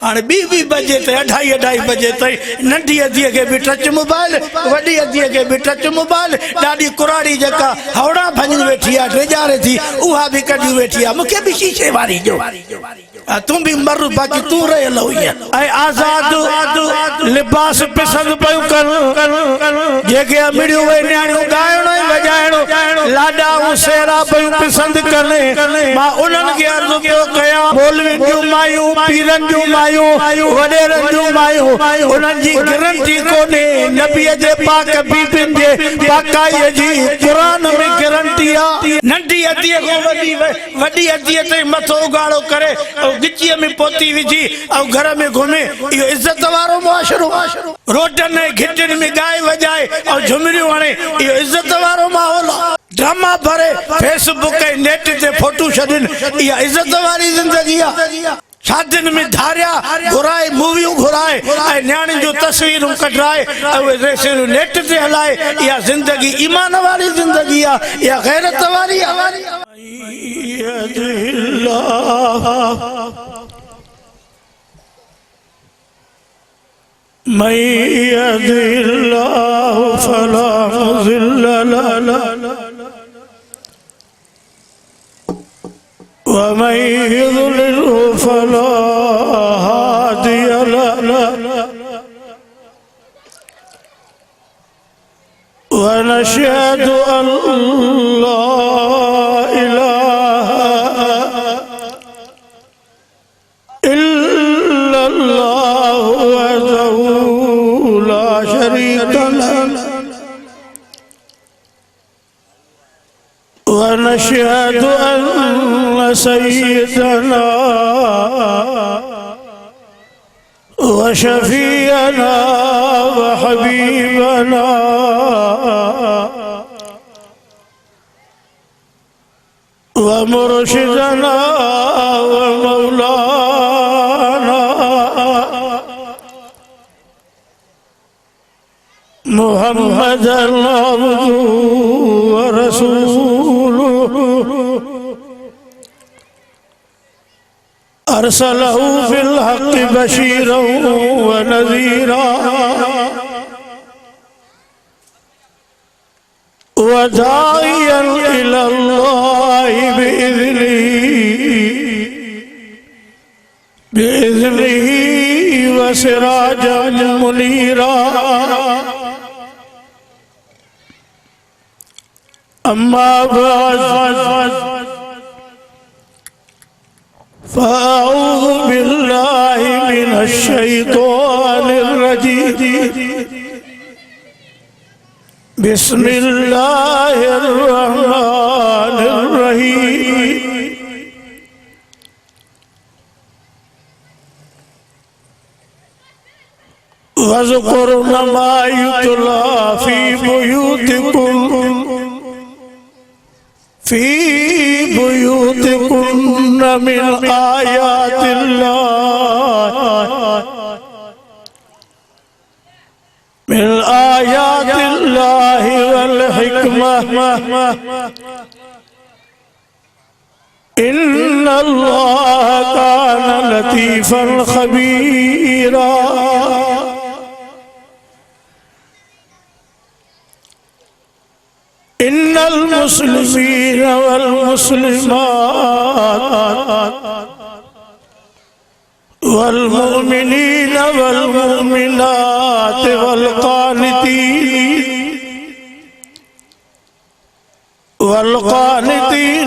हाँ 20 बजे ते 2:30 बजे ताईं नंढी अधीअ खे बि टच मोबाइल, वॾी अधीअ खे बि टच मोबाइल, ॾाढी कुराड़ी जेका हवड़ा भञी वेठी आहे टेजारे थी उहा बि कढी वेठी आहे। मूंखे बि शीशे वारी जो तूं भी मर बाक़ी तू रहियल हुईं। आज़ाद लिबास पसंद पियूं कर जेके अमीड़ियूं वे न्याणियूं ॻाइणो ऐं वॼाइणो लाॾा ऐं सेरा पियूं पसंद कनि। मां उन्हनि खे अर्ज़ु पियो कयां मौलवियुनि जूं मायूं, पीरनि जूं मायूं, वॾेरनि जूं मायूं, उन्हनि जी गारंटी कोन्हे। नबीअ जे पाक बीबियुनि जे पाकाईअ जी क़ुरान में गारंटी आहे। नंढी अधीअ खां वॾी अधीअ ताईं मथो उगाड़ो करे गिचीअ में पोती विझी और घर में घुमे, यो इज्जत वारो मुआशरो। रोडन में घिटन में गाए वजाए और झुमरियूं हणे, यो इज्जत वारो माहौल। ड्रामा भरे फेसबुक ऐं नेट ते फोटो छॾनि, इहा इज्जत वारी ज़िंदगी आहे। शादियुनि में धारिया घुराए, मूवियूं घुराए ऐं न्याणियुनि जूं तस्वीरूं कढाए ऐं नेट ते हलाए, इहा ज़िंदगी ईमान वारी ज़िंदगी आहे, इहा गैरत वारी आहे। من يهد الله فلا مضل له ومن يضلل فلا هادي له ونشهد أن لا إله إلا الله وحده لا شريك له ونشهد أن سيدنا وشفيعنا وحبيبنا ومرشدنا ومولانا محمدا عبده ورسوله أرسله في الحق بشيرا ونذيرا وداعيا إلى الله بإذنه وسراجا منيرا أما بعد فأعوذ بالله من الشيطان الرجيم بسم الله الرحمن الرحيم واذكرن ما يتلى في بيوتكن من آيات الله والحكمة إن الله كان لطيفا خبيرا إن المسلمين والمسلمات والمؤمنين والمؤمنات والقانتين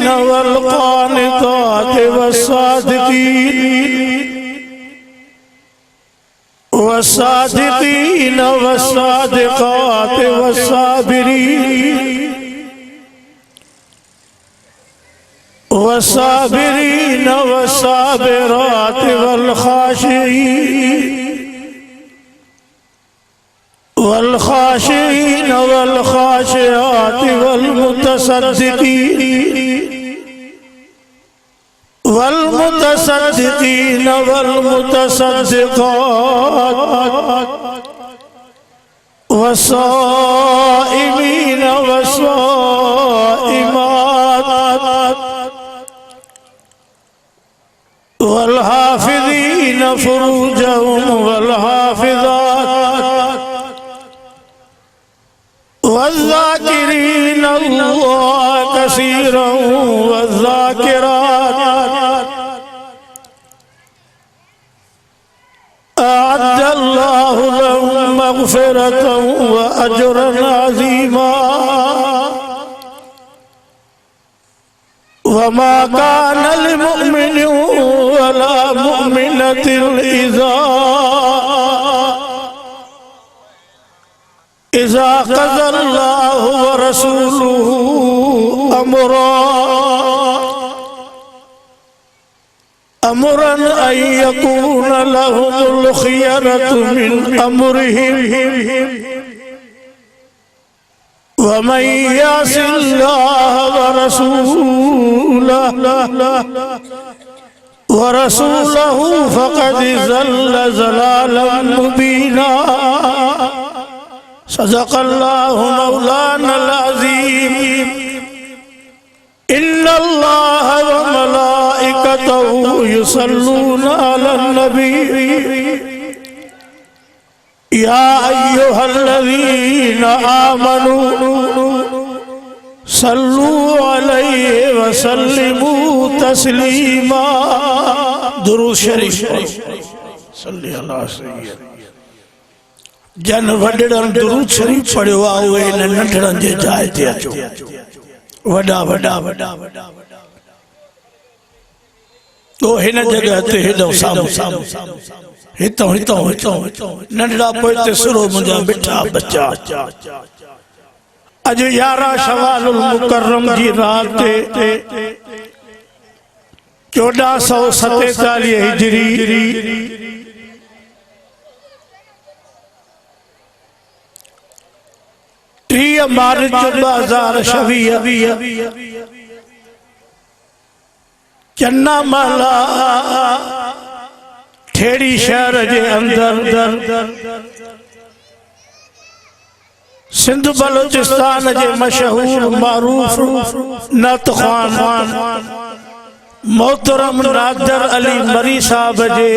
والقانتات والصادقين والصادقات والصابرين والصابرات والخاشعين والخاشعات والمتصدقين والمتصدقات والصائمين والصائمات والحافظين फुरूजहुम वल हाफिज़ात वज़्ज़ाकिरीन अल्लाह कसीरन वज़्ज़ाकिरात अअद्दल्लाहु लहुम मग़फ़िरतन व अजरन अज़ीमा वमा कान लिमुमिनिन वला मुमिनतिन इज़ा क़ज़ल्लाहु व रसूलुहु अमरन अन यकून लहुमुल खियरतु मिन अमरिहिम वमन यअसिल्लाह व रसूलहु फ़क़द ज़ल्ल ज़लालन मुबीना सदक़ल्लाहु मौलानल अज़ीम इन्नल्लाह व मलाइकतहु युसल्लूना अलन नबी या अय्युहल्लज़ीना आमनू सल्लू अलैहि व सल्लिमू तस्लीमा। दुरूद शरीफ सल्ली अला सय्यद। जन वडड़न दुरूद शरीफ पढ़ियो आहे उहे इन नंढड़न जे जाइ ते अचो। वॾा वॾा वॾा वॾा तो हिन जगह ते हेॾो साम्हूं हितों हितों हितों नंढड़ा पोइते सुरो मुंहिंजा मिठा बच्चा। अॼु 11 शवालुल मुकर्रम जी रात ते 1447 हिजरी 30 मार्च 2026 चन्ना महला ठेड़ी शहर के अंदर सिंध बलोचिस्तान के मशहूर मारूफ नत खान मोहतरम नादर अली मरी साहब के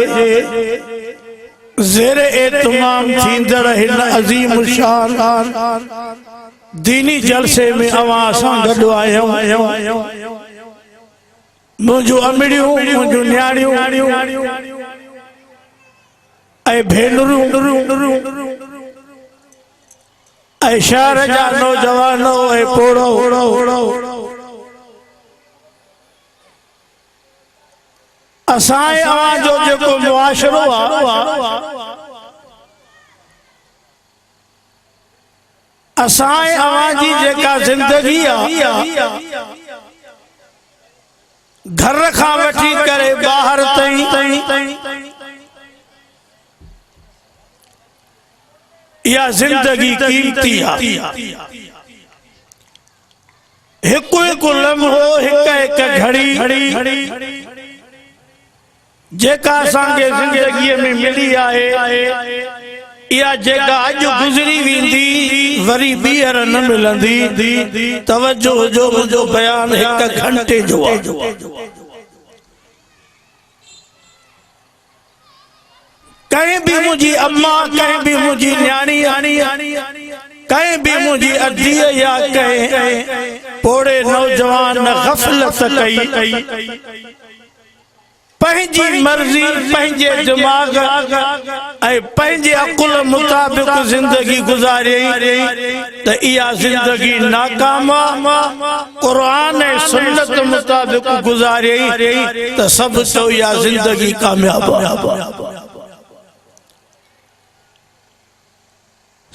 ज़ेर एहतमाम थींदड़ हिन अज़ीम शान दीनी जलसे में अवां सां गॾु आहियूं। मुंहिंजूं अमड़ियूं मुंहिंजूं न्याणियूं ऐं भेनरूं ऐं शहर जा नौजवान ऐं पोड़ो असांजे अवां जो जेको मुआशरो आहे असांजे अवां जी जेका ज़िंदगी आहे घर खां वठी करे ॿाहिरि ताईं इहा ज़िंदगी कीमती आहे। हिकु हिकु लम्हो हिक हिक घड़ी जेका असांखे ज़िंदगीअ में मिली आहे इहा जेका अॼु गुज़री वेंदी वरी ॿीहर न मिलंदी। तवज्जो जो मुंहिंजो बयान 1 घंटे जो आहे। कहीं भी मुझी अम्मा कहीं भी मुझी न्याणी कहीं भी मुझी अधीअ या कहीं पोड़े नौजवान गफलत कई पंहिंजी मर्जी पंहिंजे दिमाग ऐं पंहिंजे अकुल मुताबिक जिंदगी गुजारे त इहा जिंदगी नाकाम कुरान ऐं सुन्नत मुताबिक गुजारे त सब तो इहा जिंदगी कामयाब।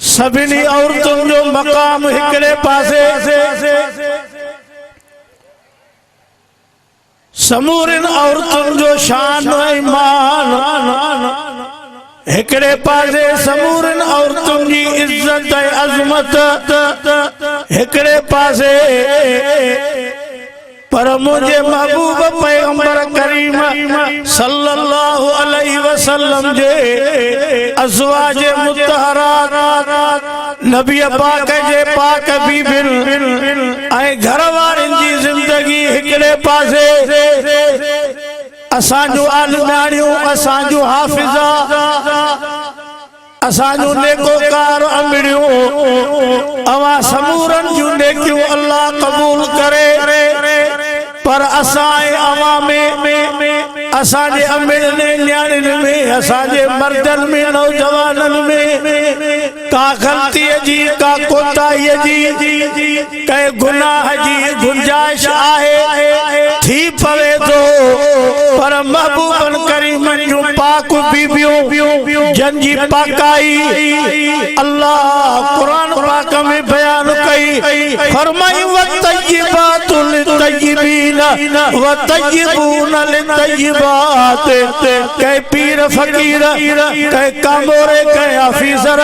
सभिनी औरतुनि जो मकाम हिकिड़े पासे समूरन औरतुनि जो शान ऐं मान हिकिड़े पासे समूरन औरतुनि जी इज्जत ऐं अज़मत हिकिड़े पासे पर मुझे महबूब पैगंबर करीम सल्लल्लाहु अलैहि वसल्लम जे अज़वाज मुतहरात नबी पाक जे पाक बीबिन ऐं घर वारनि जी जिंदगी हिकिड़े पासे असांजो आलिमाणियूं असांजो हाफ़िज़ा असांजो नेकोकार अमड़ियूं अवां समूरन जूं नेकियूं अल्लाह कबूल करे पर असां अवां में असांजे अमड़नि न्याणियुनि में असांजे मर्दनि में नौजवाननि में का ग़लतीअ जी का कोताहीअ जी कंहिं गुनाह जी गुंजाइश आहे थी पवे थो पर महबूबन करीमन जूं पाक बीबियूं जंजी पाकाई अल्लाह कुरान पाक में बयान कई फरमाई वतय्यिबातु लितय्यिबीन वतय्यिबून लितय्यिबात के पीर फकीर के कामोरे के ऑफिसर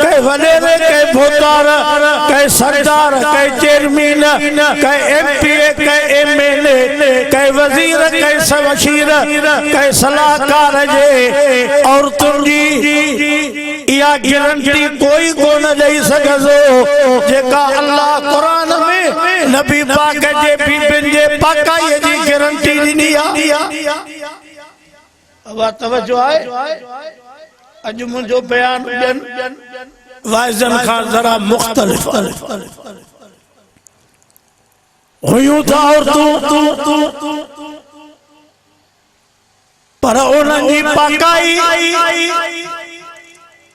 के वडेरे के भोतार के सरदार के चेयरमैन के एमपीए के एमएलए के वजीर के वशीर के सलाहकार जे और तुंजी या गारंटी कोई कोन दई सघंदो जेका अल्लाह कुरान में नबी पाक जे बीबिन जे पाकाई जी गारंटी ॾिनी आहे। अब तवज्जो आहे अज मुंहिंजो बयान ॿियनि वाइज़नि खां ज़रा मुख़्तलिफ़ हुयूं था औरतूं पर उन्हनि जी पाकाई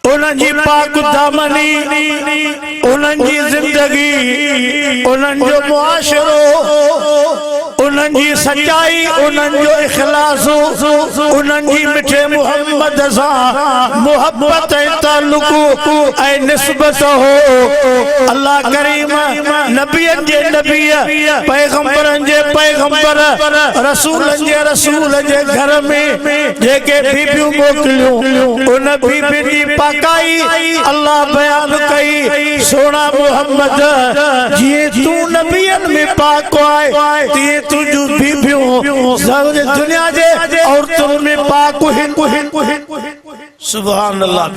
उन्हनि जी पाक दामनी उन्हनि जी ज़िंदगी उन्हनि जो मुआशरो उन्हनि जी सच्चाई उन्हनि जो इख़लास उन्हनि जी मिठे मुहम्मद सां मोहब्बत ऐं ताल्लुक़ ऐं निस्बत हो। अल्लाह करीम नबियनि जे नबी पैगंबरनि जे पैगंबर रसूलनि जे रसूल जे घर में जेके बीबियूं मोकिलियूं उन बीबियुनि जी पाकाई अल्लाह बयान कई सोना मोहम्मद जीअं तूं नबियनि में पाक आहे तीअं तुंहिंजूं बीबियूं दुनिया जे औरतुनि में पाक आहिनि। सुभान अल्लाह।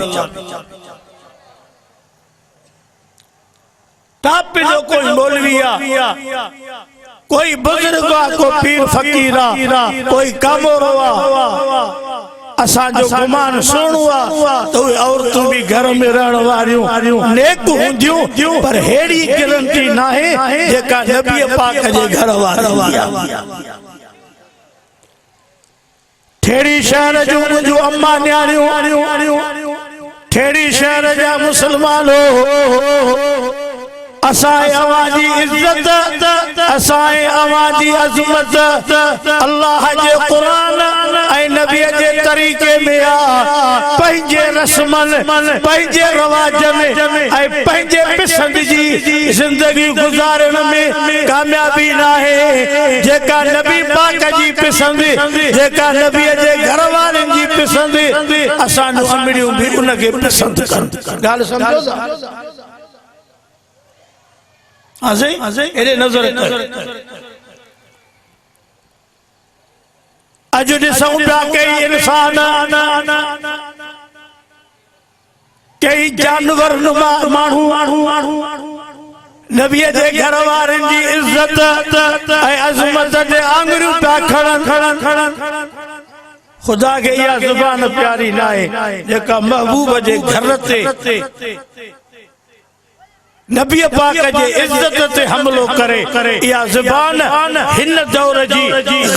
टाप जो कोई मौलवी आ कोई बुजुर्ग आ कोई पीर फकीर आ कोई कामोरो आ असांजो गुमान सुणो आ तो औरतूं भी घर में रहण वारियूं नेक हूंदियूं पर हेड़ी गारंटी नाहे जेका नबी पाक जे घर वारियूं। ठेड़ी शहर जो मुंहिंजूं अम्मा न्याणियूं ठेड़ी शहर जा मुसलमान असाए अवाजी इज्जत असाए अवाजी अज़मत अल्लाह जे कुरान ऐं नबी जे तरीके में आ पंहिंजे रस्मन पंहिंजे रवाजन ऐं पंहिंजे पसंद जी जिंदगी गुजारण में कामयाबी नाहे जेका नबी पाक जी पसंद जेका नबी जे घर वारनि जी पसंद असां अमड़ियूं भी उनके पसंद कनि। ॻाल्हि समझो था? नजर अज ॾिसूं पिया कई इंसान कई जानवर माण्हू नबी जे घर वारनि जी इज्जत ऐं अज़मत जे आङुरियूं पिया खणनि खुदा के इहा ज़ुबान प्यारी नाहे जेका महबूब जे घर ते नबी पाक जे इज्जत ते हमलो करे या ज़ुबान हिन दौर जी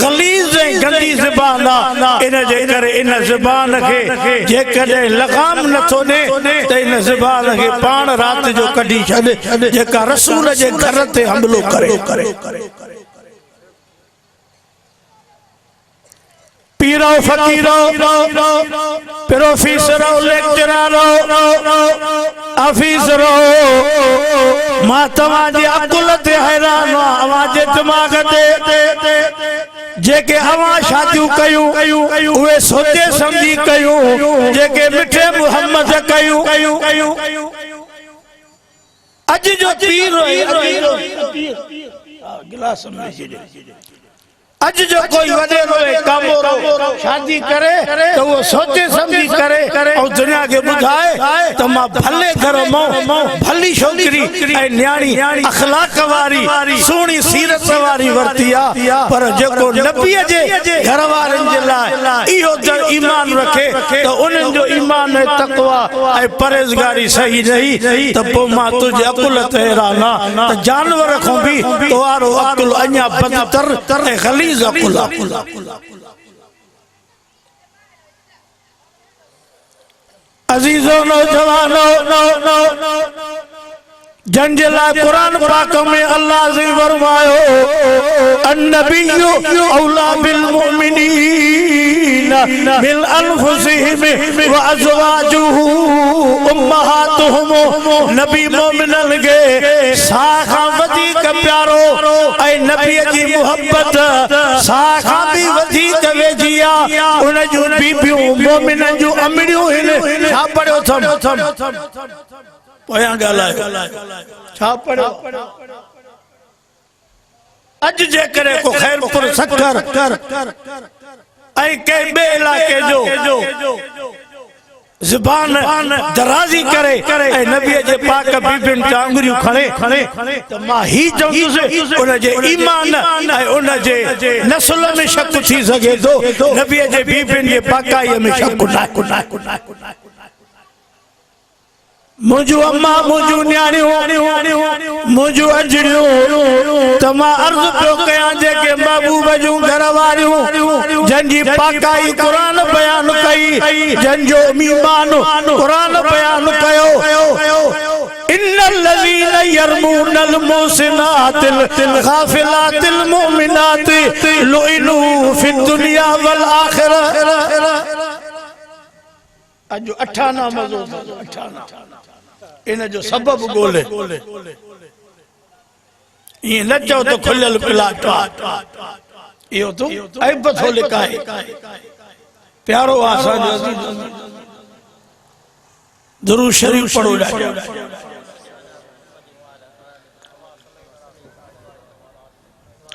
गलीज़ ऐं गंदी ज़ुबान आ इन जे करे इन ज़ुबान खे जेकॾहिं लगाम नथो ॾे त इन ज़ुबान खे पाण रात जो कढी छॾ जेका रसूल जे घर ते हमलो करे। पीरो फकीरो प्रोफेसरो लेक्चररो ऑफिसरो मां तव्हांजी अकुल ते हैरान आहियां अवांजे दिमाग़ ते जेके अवां शादियूं कयूं उहे सोचे समझी कयूं जेके मिठे मुहम्मद कयूं अज जो पीर गिलास में अज जो कोई वडेरो कामोरो शादी करे तो वो सोचे समझी करे और दुनिया के बुधाए त मां भले घर मां भली छोकरी ए न्याणी अखलाक वारी सोनी सीरत वारी वर्तिया पर जेको नबी जे घर वारन जे लाए इहो ईमान रखे तो उन्हनि जो ईमान ऐं तक़वा ऐं परहेज़गारी सही नहीं त पोइ मां तुझे अकुल ते हैराना त जानवर खां बि तोहारो अकुल अञा बदतर ऐं ग़लीज़ अकुल। अज़ीज़ो नौजवानो जंजला कुरान पाक में अल्लाह से फरमायो अन्नबिय्यु औला बिल मुमिनीन मिन अनफुसिहिम व अज़वाजुहु उम्महातुहुम। नबी मोमिनन के साखा वधीक प्यारो ऐ नबी जी मोहब्बत साखा भी वधीक वेजिया उन जो बीबियूं मोमिनन जो अमड़ियूं इन छा पढ़ियो थम पोयां ॻाल्हायो छा पढ़ियो अज जे करे को खैरपुर सक्कर ऐं के बे इलाके जो ज़बान दराज़ी करे ऐं नबी जे पाक बीबियुनि ते आंगुरियूं खणे त मां ही चवंदुसि उन जे ईमान ऐं उन जे नस्ल में शक थी सघे थो नबी जे बीबियुनि जे पाकाईअ में शक न। मुझू अम्मा मुझू न्याणियों मुझू अजड़ियों त मां अर्ज़ पियो कयां जेके महबूब जूं घर वारियूं जंहिंजी पाकाई क़ुरान बयान कई जंहिंजो ईमान क़ुरान बयान कयो इन्नल लज़ीना यरमूनल मुहसिनातिल गाफ़िलातिल मुमिनाति लुइनु फिद दुनिया वल आखिरह। अज 58 मज़ो 58 इन जो सबब गोले ये न चो तो खुलल प्लाट यो तो ऐब थो लिकाए प्यारो आसान दुरूद शरीफ पढ़ो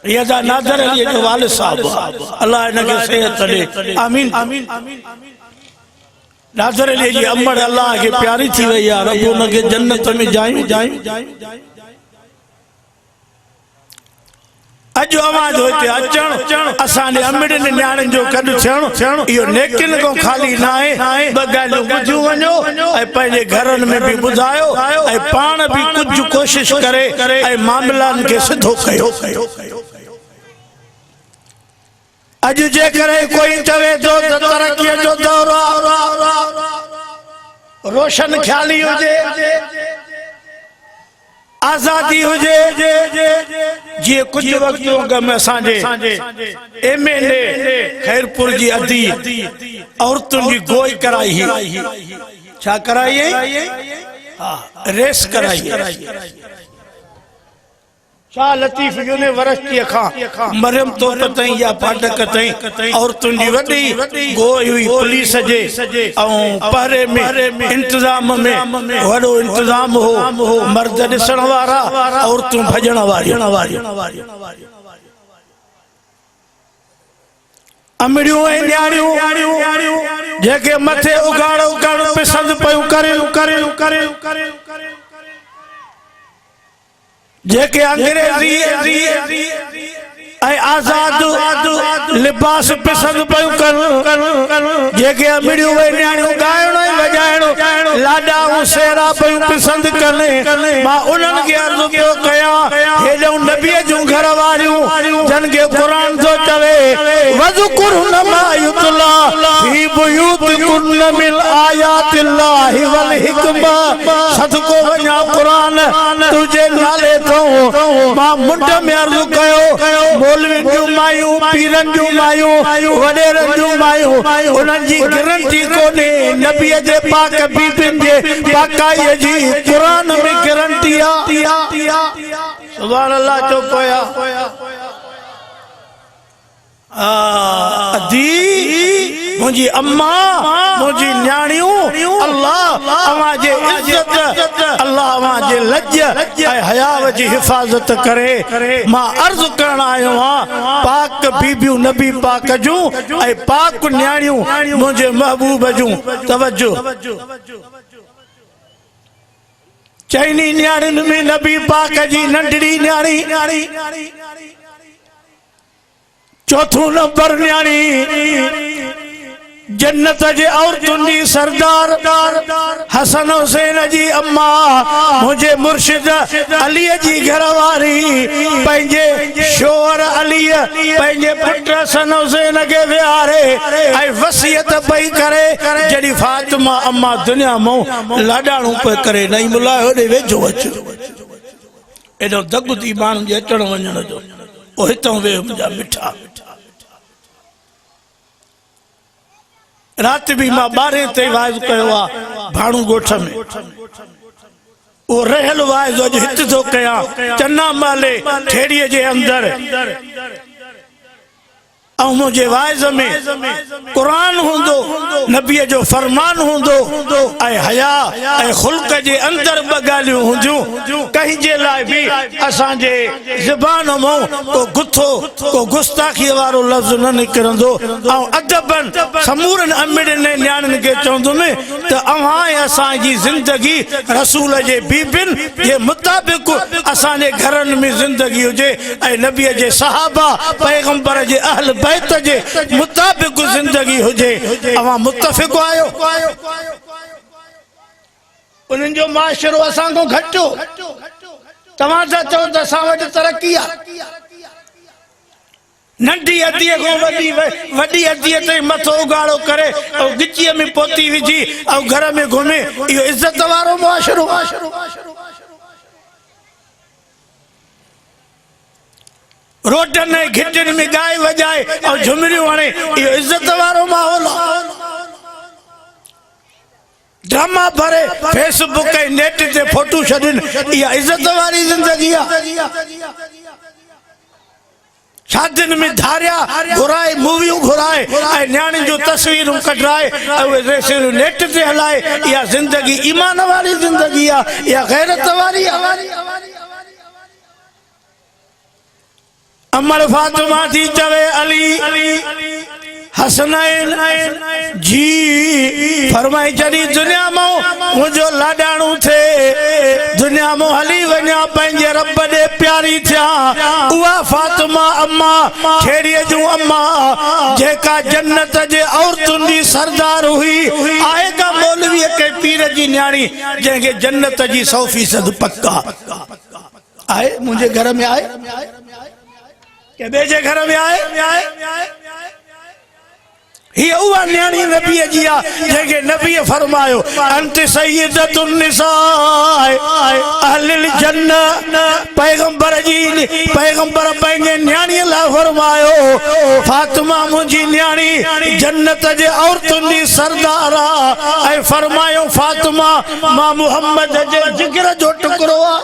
ये दा नादर अली जो वालिद साहब अल्लाह इनके सेहत दे आमीन। नाज़र अली जी अमड़ अल्लाह के प्यारी थी वही यार रब उनके जन्नत में जायूं। अज आवाज होते अचण असाने अमड़न न्याणन जो कद थियण इहो नेकिन को खाली ना है बगालो बुझू वणो ए पंहिंजे घरन में भी बुधायो ए पाण भी कुछ कोशिश करे ए मामलान के सिधो कयो। अज जे करे कोई चवे तो तरक्की जो दौर रोशन ख्याली हुजे आजादी हुजे जी कुछ वक्त में असांजे एमएलए खैरपुर जी अदी औरतुन जी गोई कराई छा कराई रेस कराई शाह लतीफ यूनिवर्सिटी खां मरियम तो तई या फाटक तई औरतुन जी वडी गोई हुई पुलिस जे पहरे में इंतजाम में वडो इंतजाम हो मर्द दिसण वारा औरतूं भजण वारी अमड़ियूं ऐं न्याणियूं जेके मथे उगाड़ पसंद पयूं करे जेके अंग्रेजी आजाद लिबास पसंद पयूं जेके अमड़ियूं न्याणियूं गायणो वजाइणो लाडा सेरा पयूं पसंद कने मां उन्हनि खे अर्ज़ पियो कयां हेॾो नबी जूं घर वारियूं जन के कुरान तो चवे वज़कुरन मा युतला फी बुयूतिकुन मिन आयातिल्लाहि वल हिकमा सदको वञा कुरान तुझे नाले तो मां मुंड में अर्ज़ कयो मौलवी जूं मायूं पीरन जूं मायूं वडेरन जूं मायूं उन्हनि जी गारंटी कोन्हे नबी जे पाक बीबियुनि जे पाकाई जी कुरान में गारंटी आ। सुभान अल्लाह चो पोया अदी मुझी अम्मा मुझी न्याणियों अल्लाह अवाजे इज्जत अल्लाह अवाजे लज ऐ हयाव जी हिफाजत करे मां अर्ज करण आयो हां पाक बीबियूं नबी पाक जूं ऐ पाक न्याणियों मुझे महबूब जूं तवज्जो चैनी न्याणियुनि में नबी पाक जी नंढड़ी न्याणी चौथों नंबर न्याणी जन्नत जे औरतुनि जी सरदार हसन हुसैन जी अम्मा मुझे मुर्शिद अली जी घरवारी पंहिंजे शोहर अली पंहिंजे पुट हसन हुसैन के विहारे ऐं वसियत पई करे जड़ी फातिमा अम्मा दुनिया मां लाडाणू पे करे नहीं मुला होॾे वेझो अच एॾो दग थी माण्हुनि जे अचण वञण जो ओ हितां वे मुंहिंजा मिठा रात भी मां 12 ते वाइज कयो आ भाणू गोठ में वो रहल वाइज अज हित थो कया चन्ना माले ठेड़ीअ जे अंदर ऐं मुझे वाइज में कुरान हुंदो नबी जो फरमान हुंदो ऐं हया ऐं खुल्क जे अंदर बगालियूं हुंदियूं कहीं जे लाइ भी असां जे ज़बान मां को गुथो को गुस्ताखी वारो लफ्ज़ न निकरंदो ऐं अदबन समूरन अमिड़न न्याणियुनि खे चवंदुमि त अव्हां ऐं असांजी ज़िंदगी रसूल जे बीबिन जे मुताबिक़ असां जे घरनि में ज़िंदगी हुजे ऐं नबीअ जे सहाबा पैगंबर जे अहल बैत जे मुताबिक़ जिंदगी हुजे अवां मुत्तफ़िक़ आयो उन्हनि जो माशरो असां को घटो तव्हां था चओ त असां वटि तरक़ी आहे नंढी अदीअ को वॾी अदीअ ते मथो उगाड़ो करे ऐं गिचीअ में पोती विझी ऐं घर में घुमे इहो इज़त वारो मुआशरो रोडन घिटन में गाय वजाए और झुमरियों हणे इहो इज्जत वारो माहौल ड्रामा भरे फेसबुक ऐं नेट ते फोटो छॾनि इहा इज्जत वारी ज़िंदगी आहे शादियुनि में धारिया घुराए मूवियूं घुराए ऐं न्याणियुनि जूं तस्वीरूं कढाए ऐं उहे रेसियूं नेट ते हलाए इहा ज़िंदगी ईमान वारी ज़िंदगी आहे इहा गैरत वारी आहे अमर फातिमा थी चवे अली हसनैन जी फरमाई जड़ी दुनिया में मुझो लाडाणू थे दुनिया में हली वञा पंहिंजे रब दे प्यारी थिया उहा फातिमा अम्मा खेड़ीअ जूं अम्मा जेका जन्नत जे औरतुनि जी सरदार हुई आहे का मौलवी के पीर जी न्याणी जंहिंखे जन्नत जी 100% पक्का आहे मुंहिंजे घर में आहे के बेजे घर में आए ही उवा न्याणी नबी जी आ जेके नबी फरमायो अंत सय्यदतुन निसाए अहलिल जन्नत पैगंबर पंहिंजे न्याणी ला फरमायो फातिमा मुंहिंजी न्याणी जन्नत जे औरतुनि जी सरदार ऐं फरमायो फातिमा मां मुहम्मद जे जिगर जो टुकड़ो आ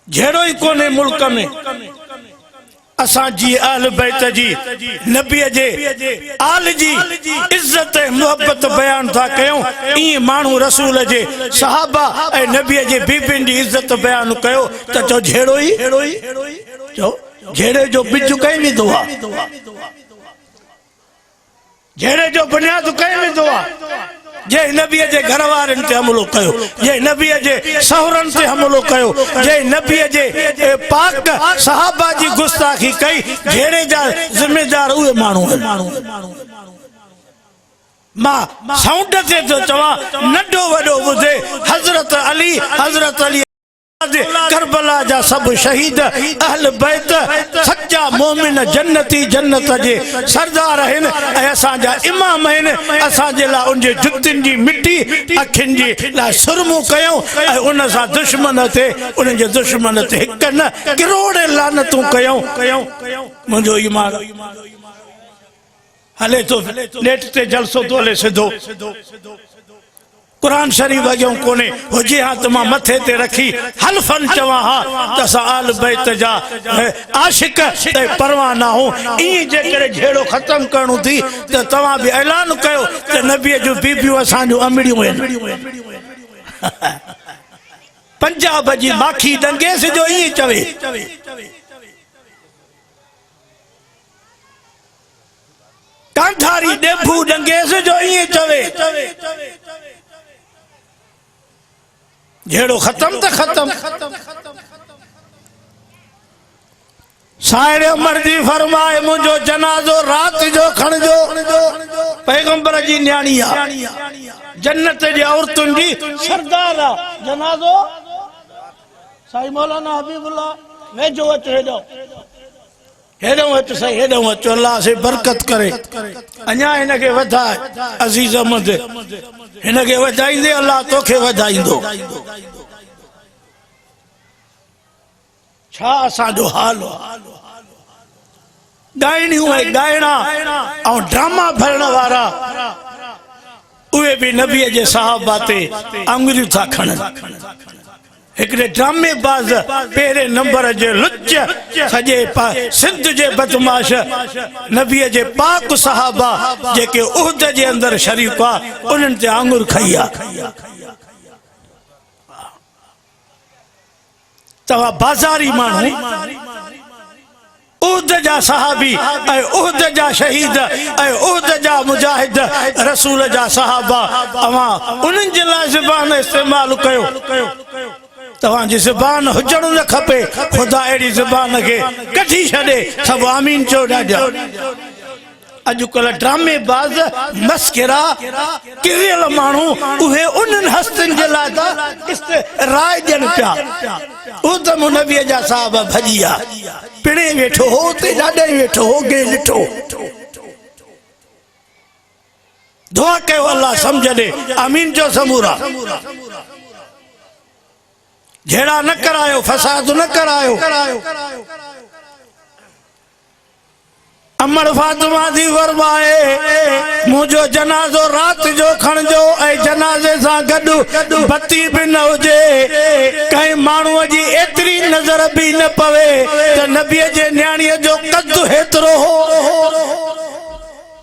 झेड़ो ही कोने मुल्क में असां जी आल बैत जी नबी जे आल जी इज्जत मोहब्बत बयान था कयूं ई मानू रसूल जे सहाबा ए नबी जे बीबिन जी इज्जत बयान कयो त चो झेड़ो ही चो झेड़े जो बिज कई वेंदो आहे झेड़े जो बुनियाद कई वेंदो आहे जे नबी जे घर वारन ते हमलो कयो जे नबी जे सहरन ते हमलो कयो जे नबी जे पाक सहाबा जी गुस्ताखी कई जेड़े जा जिम्मेदार उहे मानू मां साउंड ते तो चवा नडो वडो बुझे हजरत अली करबला जा सब शहीद अहल बैत सच्चा मोमिन जन्नती जन्नत जे सरदार हैं असा जा इमाम हैं असा जे ला उन जे जुतिन जी मिट्टी अखिन जी ला सुरमू कयो उन सा दुश्मन थे उन जे दुश्मन थे हिक न करोड़ लानतू कयो मुझो ईमान हले तो नेट ते जलसो तो हले सिधो कुरान शरीफ अॻियों कोने हुजे हा त मां मथे ते रखी हलफन चवां हा त असां आल बैत जा आशिक ते परवाह न हो। ईअं जेकॾहिं झेड़ो ख़त्म करणो थी त तव्हां बि ऐलान कयो त नबीअ जूं बीबियूं असांजूं अमड़ियूं आहिनि। पंजाब जी माखी दंगेस जो ईअं चवे, कांधारी डेभू दंगेस जो ईअं चवे। झेड़ो खत्म तो खत्म। साहिर उमर जी फरमाए मुझो जनाजो रात जो खणजो, पैगंबर जी न्याणी आ, जन्नत जी औरतुन जी सरदार आ। जनाजो साईं मौलाना हबीबुल्लाह वेझो अचो, हेॾो हेॾो अचो साईं, हेॾो अचो, अल्लाह से बरकत करे। अञा हिनखे वधाए अज़ीज़ अहमद, हिनखे वधाईंदे अल्लाह तोखे वधाईंदो। छा असांजो हाल हो। ॻाइणियूं ऐं ॻाइणा ऐं ड्रामा भरण वारा उहे बि नबीअ जे सहाबा ते आङुरियूं था खणनि। हिकिड़े ड्रामेबाज़ पहिरें नंबर जे लुच सॼे सिंध जे बदमाश नबीअ जे पाक सहाबा जेके उहद जे अंदरि शरीफ़ आ उन्हनि ते आङुर खई आहे। तव्हां बाज़ारी माण्हू उहद जा सहाबी ऐं उहद जा शहीद ऐं उहद जा मुजाहिद रसूल जा सहाबा, अवां उन्हनि जे लाइ ज़बान इस्तेमालु कयो। तव्हांजी ज़बान हुजण न खपे, ख़ुदा अहिड़ी ज़बान खे कढी छॾे। सभु आमीन चओ ॾाढा। अॼुकल्ह ड्रामेबाज़ मस्किरा किरियल माण्हू उहे उन्हनि हस्तनि जे लाइ राय ॾियनि पिया। उधम नबीअ जा साहब भॼी विया, पिणे वेठो हो ते ॾाढे वेठो हो गे ॾिठो। दुआ कयो अल्लाह सम्झ ॾे, आमीन चओ समूरा। झेड़ा न करायो, फसाद न करायो। अमर फातिमा दी फरमाए मुझो जनाजो रात जो खणजो ऐं जनाज़े सां गॾु बत्ती बि न हुजे, कंहिं माण्हूअ जी एतिरी नज़र बि न पवे त नबीअ जे न्याणीअ जो कद हेतिरो हो।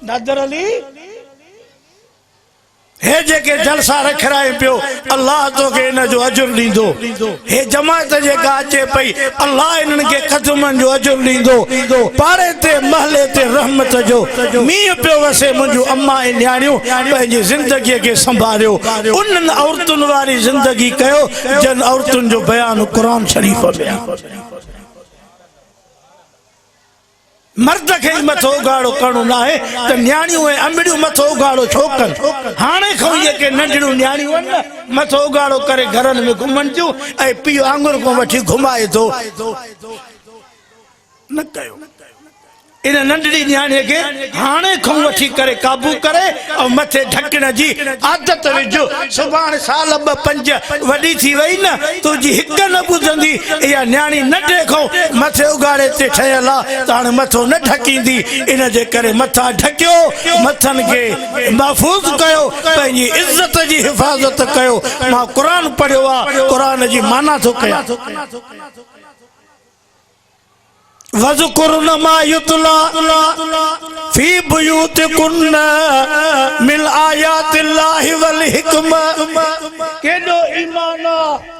नादर अली हे जेके जलसा रखराए पियो, अल्लाह तोखे इन जो अजुर ॾींदो। हे जमात जेका अचे पई, अल्लाह इन्हनि खे क़दमनि जो अजुर ॾींदो। पाड़े ते महले ते रहमत जो मींहुं पियो वसे। मुंहिंजूं अम्मा ऐं न्याणियूं पंहिंजी ज़िंदगीअ खे संभालियो, उन्हनि औरतुनि वारी ज़िंदगी कयो जन औरतुनि जो बयानु क़ुरान शरीफ़ में। मर्द खे मथो उगाड़ो करणो न आहे त न्याणियूं ऐं अमड़ियूं मथो उगाड़ो छो कनि। हाणे खां जेके नंढड़ियूं न्याणियूं आहिनि न, मथो उगाड़ो करे घरनि में घुमनि थियूं ऐं पीउ आङुर खां वठी घुमाए थो। न कयो। इन नंढड़ी न्याणीअ खे हाणे खां वठी करे काबू करे ऐं मथे ढकण जी आदत विझो। सुभाणे साल ॿ पंज वॾी थी वई न, तुंहिंजी हिक न ॿुधंदी। इहा न्याणी नंढे खां मथे उगाड़े ते ठहियल आहे त हाणे मथो न ढकींदी। इन जे करे मथा ढकियो, मथनि खे महफ़ूज़ कयो, पंहिंजी इज़त जी हिफ़ाज़त कयो। मां क़ुरान पढ़ियो आहे, क़ुरान जी माना थो कयां। वज़कुरन मा युतला फी बुयूतिकुन्न मिन आयातिल्लाहि वल हिकमा। केॾो ईमान आहे,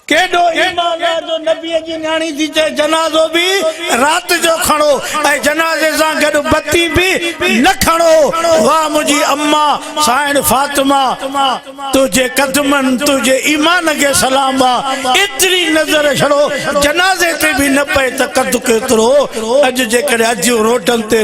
केॾो ईमान आहे जो नबीअ जी न्याणी थी चए जनाज़ो बि रात जो खणो ऐं जनाज़े सां गॾु बत्ती बि न खणो। वाह मुंहिंजी अम्मा साइण फातिमा, तुंहिंजे कदमनि तुंहिंजे ईमान खे सलाम आहे। एतिरी नज़र छड़ो जनाज़े ते बि न पए त कद केतिरो। अॼु जेकॾहिं अॼु रोडनि ते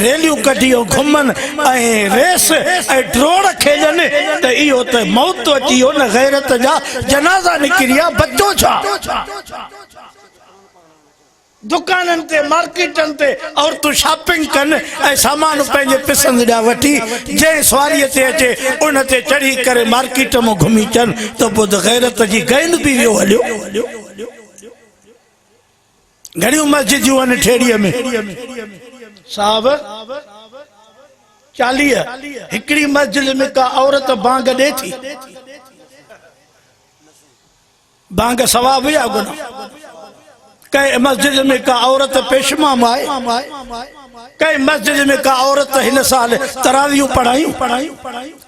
रेलियूं कढी घुमनि ऐं रेस ऐं ड्रोड़ खेलनि त इहो त मौत अची वियो न। गैरत जा जनाज़ा निकिरी विया, बचो छा। दुकाननि ते मार्केटनि ते औरतूं शॉपिंग कनि ऐं सामान पंहिंजे पसंदि जा वठी जंहिं सवारीअ ते अचे उन ते चढ़ी करे मार्केट में घुमी अचनि त पोइ त गैरत जी गैन बि वियो हलियो। घणियूं मस्जिदियूं आहिनि ठेड़ीअ में। साहब 40 हिकड़ी मस्जिद में का औरत बांग दे थी बांग सवाब या गुनाह कई मस्जिद में का औरत पेशमा माए कई मस्जिद में का औरत हिन साल तरावियों पढ़ाई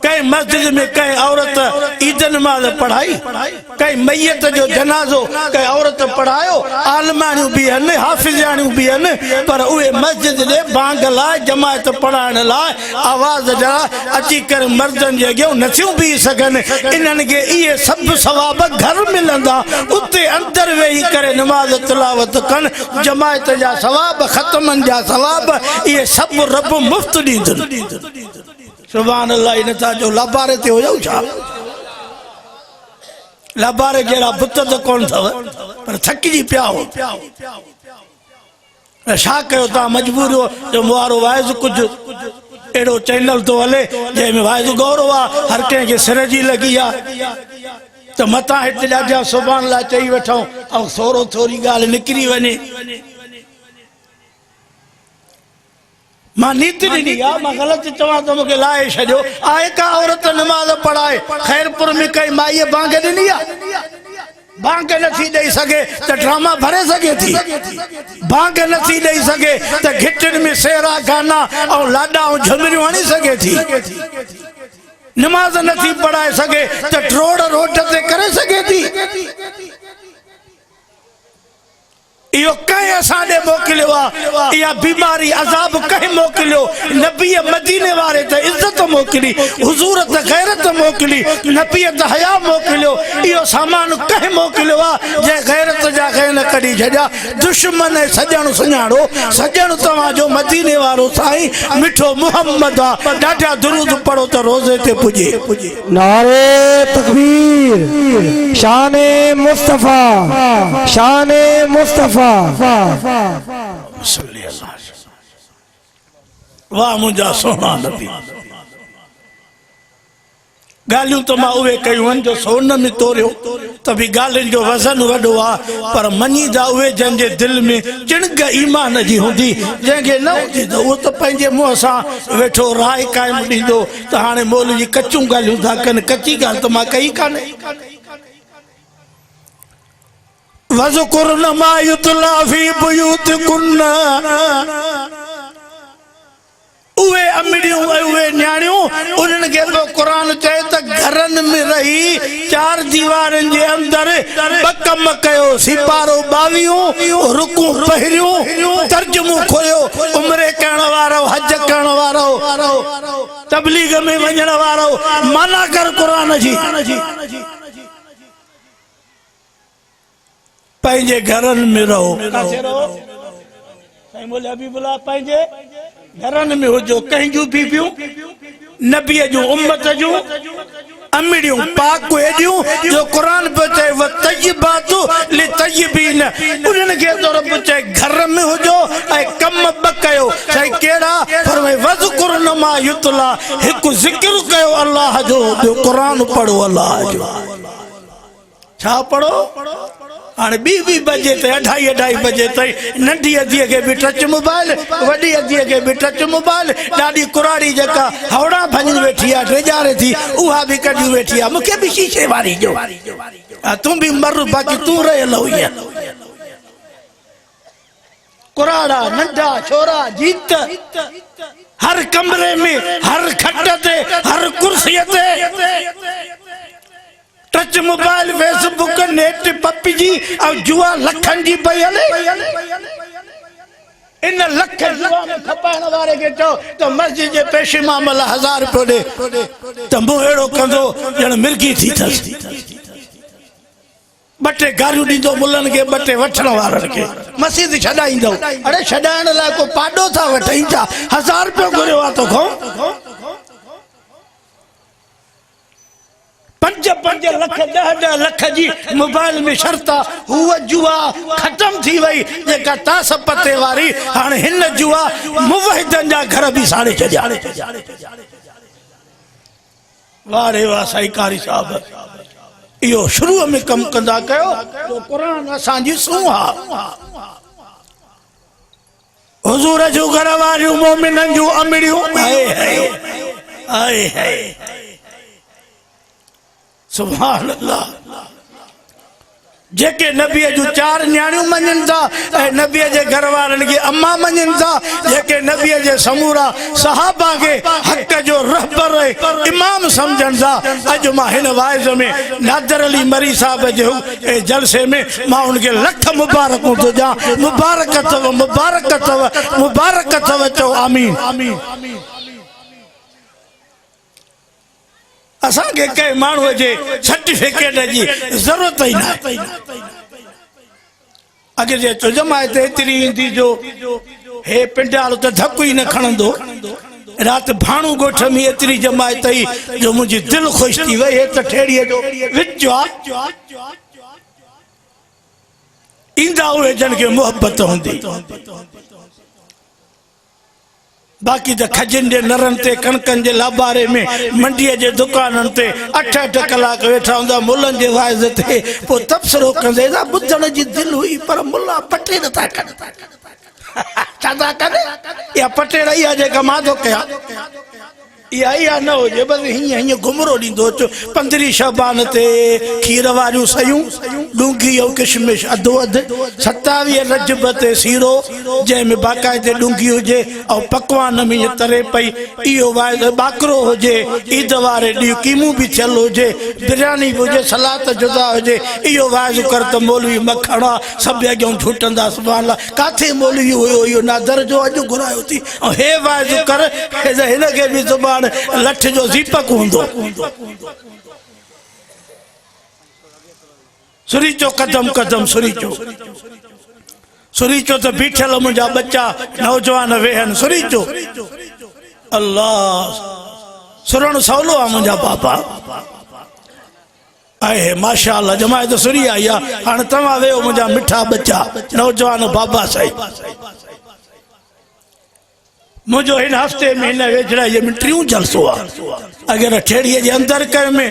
कई मस्जिद में कई औरत ईद नमाज पढ़ाई कई मैयत जो जनाजो कई औरत पढ़ायो आलमानियों भी हन हाफिजानियों भी हन पर उहे मस्जिद दे बांग लाए जमात पढ़ाने लाए आवाज जरा अची कर मर्दन जे अॻियां नथियूं बीह सघनि इन्हनि खे इहे सभु सवाब घर मिलंदा उते अंदर वेही करे नमाज तिलावत कन जमात जा सवाब ख़त्मन जा सवाब ये सब रब मुफ्त दींदन सुभान अल्लाह इन ता जो लाबारे ते हो जाऊ छा लाबारे जेड़ा बुत तो कोन थव पर थकजी पिया हो छा कयो ता मजबूर हो जो मुआरो वाइज कुछ एड़ो चैनल तो हले जे में वाइज गौरव आ हर के के सिर जी लगी आ तो मता हित जा सुभान अल्लाह चई वठो और सोरो थोरी गाल निकरी वने मां नीति ॾिनी आहे मां ग़लति चवां तो मूंखे लाहे छॾियो आहे का औरत नमाज़ पढ़ाए खैरपुर में कई माईअ बांग ॾिनी आहे बांग नथी ॾेई सघे त ड्रामा भरे सघे थी बांग नथी ॾेई सघे त घिटनि में सेरा गाना ऐं लाॾा ऐं झुमरियूं हणी सघे थी नमाज़ नथी पढ़ाए सघे त ट्रोड़ रोड ते करे सघे थी यो कहीं असाने मोकिलियो आ या बीमारी अजाब कहीं मोकिलियो नबी मदीने वाले त इज्जत मोकिली हुजूर त गैरत मोकिली नबी त हया मोकिलियो यो सामान कहीं मोकिलियो आ जे गैरत जा गैन कढी छजा दुश्मन सजण सुञाणो सजण तवा जो मदीने वालो साईं मिठो मोहम्मद आ ॾाढा दुरूद पढ़ो त रोज़े ते पुजे नारे तकबीर शाने मुस्तफा शाने मुस्तफा वाह मुझा सोना नबी गालियों तो मां उहे कयूं जो सोन में तोरियो तभी गालिन जो वजन वडो आ पर मनी जा उहे जंहिंजे दिल में चिणग ईमान जी हुंदी जंहिंखे न हुंदी तो वो तो पंहिंजे मुंह सां वेठो राय कायम ॾींदो त हाणे मौलवी जी कचूं गालियूं था कनि कची ॻाल्हि तो मां कई कान्हे वज़कुरन मा युतला फी बुयूतिकुन उहे अमड़ियूं उहे न्याणियूं उन्हनि खे तो क़ुरान चए त घरनि में रही 4 दीवारनि जे अंदर ब कम कयो सिपारो 22 रुकू पहिरियूं तर्जुमो खोयो उम्रे करण वारो हज करण वारो तबलीग में वञण वारो माना कर क़ुरान जी पंहिंजे घरनि में रहो साईं बोले हबीबुल्लाह पंहिंजे घरनि में हुजो कहीं जूं बीबियूं नबी जूं उम्मत जूं अमड़ियूं पाक एडियूं जो कुरान पे चए व तय्यबातु लि तय्यबीन उन्हनि खे तो रब चए घर में हुजो ऐं कम ब कयो साईं केड़ा फरमाए वज़कुरन मा युतला हिकु ज़िक्र कयो अल्लाह जो कुरान पढ़ो अल्लाह जो छा पढ़ो हाणे 2 बजे ते 2:30 बजे ताईं नंढी अधीअ खे बि टच मोबाइल वॾी अधीअ खे बि टच मोबाइल ॾाढी कुराड़ी जेका हवड़ा भञी वेठी आहे ड्रेजारे थी उहा बि कढी वेठी आहे मूंखे बि शीशे वारी जो तूं बि मर बाक़ी तूं रहियल हुई कुराड़ा नंढा छोरा जीत हर कमरे में हर खट ते हर कुर्सीअ ते टच मोबाइल फेसबुक नेट पपी जी और जुआ लखन जी पई हले इन लख जुआ में खपाइण वारे के चो तो मस्जिद जे पेशे मामला 1000 रुपयो दे तो मुंह एड़ो कंदो जण मिर्गी थी थस बटे गारियूं ॾींदो मुल्लनि खे बटे वठण वारनि खे मस्जिद छॾाईंदो अरे छॾाइण लाइ को पाडो था वठई छा 1000 रुपयो घुरियो आहे तोखां 5 लख 10 लख जी मोबाइल में शर्त हुआ जुआ खत्म थी वई जेका तास पते वारी हाणे हिन जुआ मुवहिदन जा घर भी साड़े छॾिया वारे वाह साईं कारी साहब इहो शुरू में कम कंदा कयो तो कुरान असांजी सुहा हुजूर जो घर वारियूं मोमिननि जूं अमड़ियूं हाय हाय हाय हाय सुभान अल्लाह जेके नबीअ जूं 4 न्याणियूं मञनि था ऐं नबीअ जे घर वारनि खे अम्मा मञनि था जेके नबीअ जे समूरा सहाबा खे हक़ जो रहबर इमाम सम्झनि था। अॼु मां हिन वाइज़ में नादर अली मरी साहब जे जलसे में मां उनखे लख मुबारकूं थो ॾियां। मुबारक अथव मुबारक अथव मुबारक अथव चओ आमीन। असांखे कंहिं माण्हूअ जे सर्टिफिकेट जी ज़रूरत ई न। अॻे जे चो जमायत एतिरी ईंदी जो हे पिंडालो त धकु ई न खणंदो। राति भाणू ॻोठ में एतिरी जमायत ई जो मुंहिंजी दिलि ख़ुशि थी वई। हे त ठेड़ीअ जो विच ईंदा उहे जन खे मोहबत हूंदी। बाक़ी तो खजन के नरन ते कणकन के लाबारे में मंडीअ जे दुकानन ते 8-8 कलाक वेठा हूंदा मुल्लनि जे वाइज़ ते पोइ तबसरो कंदे ॿुधण जी दिलि हुई पर मुल्ला पटे नथा कनि। छा था कनि इहा पटेड़ इहा जेका मां थो कयां इहा न हुजे बस हीअं हीअं घुमरो ॾींदो अचो। 15 शबान ते खीर वारियूं सयूं डूंगी ऐं किशमिश अधो अधु 27 रजब ते सीरो जंहिंमें बाक़ाइदे डूंगी हुजे ऐं पकवान में तरे पई इहो वाइद बाकरो हुजे ईद वारे ॾींहुं कीमू बि थियल हुजे बिरयानी बि हुजे सलाद जुदा हुजे इहो वाइद कर त मौलवी मखण आहे सभु अॻियां झूटंदा सुभाणे अलाह। काथे मौलवी हुयो इहो नादर जो अॼु घुरायो थी ऐं हे वाइद कर हिनखे बि सुभाणे लठ जो दीपक होंदो। सुरीचो कदम कदम सुरीचो तो बीठल मुंहिंजा बच्चा नौजवान वेहन सुरीचो अल्लाह सुरण सवलो आहे मुंहिंजा पापा आहे माशाअल्लाह जमायत सुरी आई आहे। हाणे तव्हां वेहो मुंहिंजा मिठा बच्चा नौजवान बाबा साईं। मुझो इन हफ्ते में इन वेझड़ाईअ में 3 जलसो आहे। अगर ठेड़ीअ जे अंदर कयो में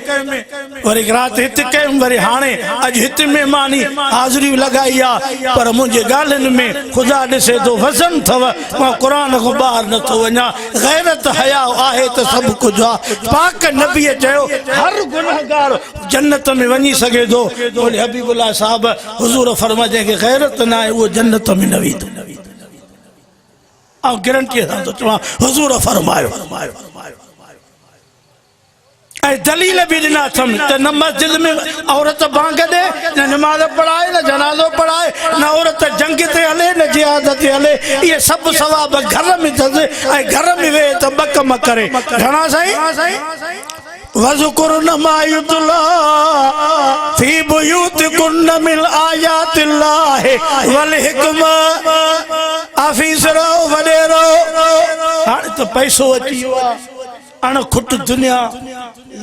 वरी रात हित कयो वरी हाणे अज हित में मानी हाज़िरी लगाई आ पर मुझे गालन में खुदा ॾिसे तो वज़न थव मां कुरान को बाहर न तो वञा। गैरत हया आहे त सब कुछ आ। पाक नबी चयो हर गुनाहगार जन्नत में वञी सके तो बोले हबीबुल्लाह साहब हुजूर फरमा जे के गैरत ना है वो जन्नत में न वेंदो। गारंटी हुजूर फरमायो दलील भी दिना न मस्जिद में औरत बांग दे न नमाज पढ़ाए न जनाजो पढ़ाए न औरत जंग ते हले न जिहाद ते हले ये सब सवाब घर में घर में वे तो बकम करे घना साईं वज़कुरन मा युतला फी बुयूतिकुन मिन आयातिल्लाहि वल हिकमा आफीसरो वडेरो। हाणे तो पैसो अची वियो आहे अणखुट दुनिया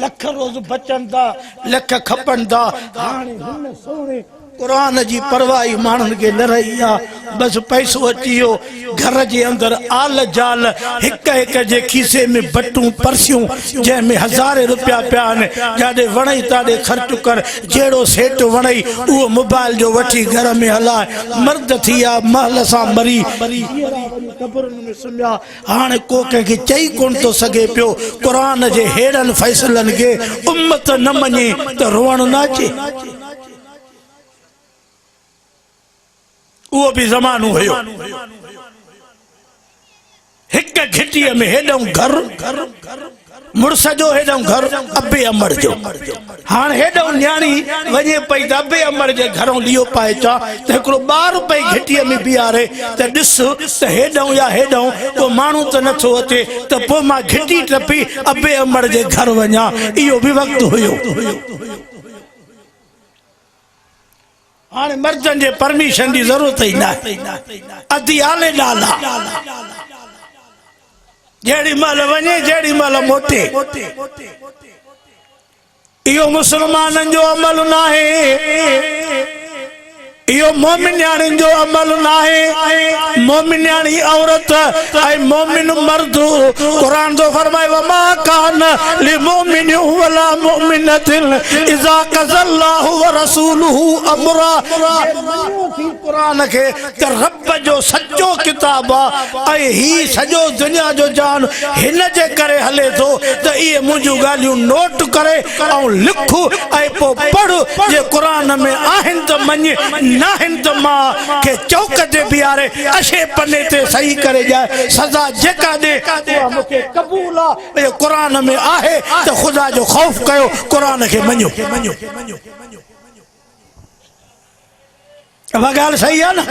लख रोज बचन था लख खपन था। हाणे हिन सोने कुरान जी परवाही माण्हुनि खे न रही आहे बस पैसो अची वियो घर जे अंदर आल जाल हिक हिक जे खीसे में बटूं परसियूं जंहिंमें हज़ारे रुपया पिया आहिनि जाॾे वणई ताॾे ख़र्च कर जहिड़ो सेठ वणई उहो मोबाइल जो वठी घर में हलाए मर्द थी विया महल सां मरी क़बरुनि में सुम्हिया। हाणे को कंहिंखे चई कोन थो सघे पियो कुरान जे हेड़नि फ़ैसिलनि खे उम्मत न मञे त रोअण न अचे। वो भी जमानो हुयो हिक घिटीअ में हेॾो घर मुड़स जो हेॾो घर अबे अमर जो। हाणे हेॾो न्याणी वञे पई त अबे अमर जे घरों लियो पाए चा त हिकिड़ो ॿार पई घिटीअ में बीहारे त ॾिस त हेॾो या हेॾो को माण्हू त नथो अचे त पोइ मां घिटी टपी अबे अमर जे घर वञा। इहो बि वक़्तु हुयो। हाणे मर्दन जे परमिशन की जरूरत ही ना अधी आले नाला जेड़ी माल वने जेड़ी माल मोटे इहो मुसलमानन जो अमल ना है। यो मोमिन्याणी जो अमल नाहे मोमिन्याणी औरत ऐ मोमिन मर्द कुरान तो फरमाए वमा कान लिमुमिन वला मुमिनतिन इज़ा क़ज़ल्लाहु व रसूलुहु अमरा कुरान के त रब जो सच्चो किताब ऐ ही सजो दुनिया जो जान हिन जे करे हले तो त ये मुजू गालियूं नोट करे और लिखो ऐ पो पढ़ जे कुरान में आहिन तो मञ नाहिन तो मां के चौक ते बियारे अशे पन्ने ते सही करे जाए सजा जेका दे उहा मूंखे कबूल आहे कुरान में आहे तो खुदा जो खौफ कयो कुरान के मञो अब गाल सही है ना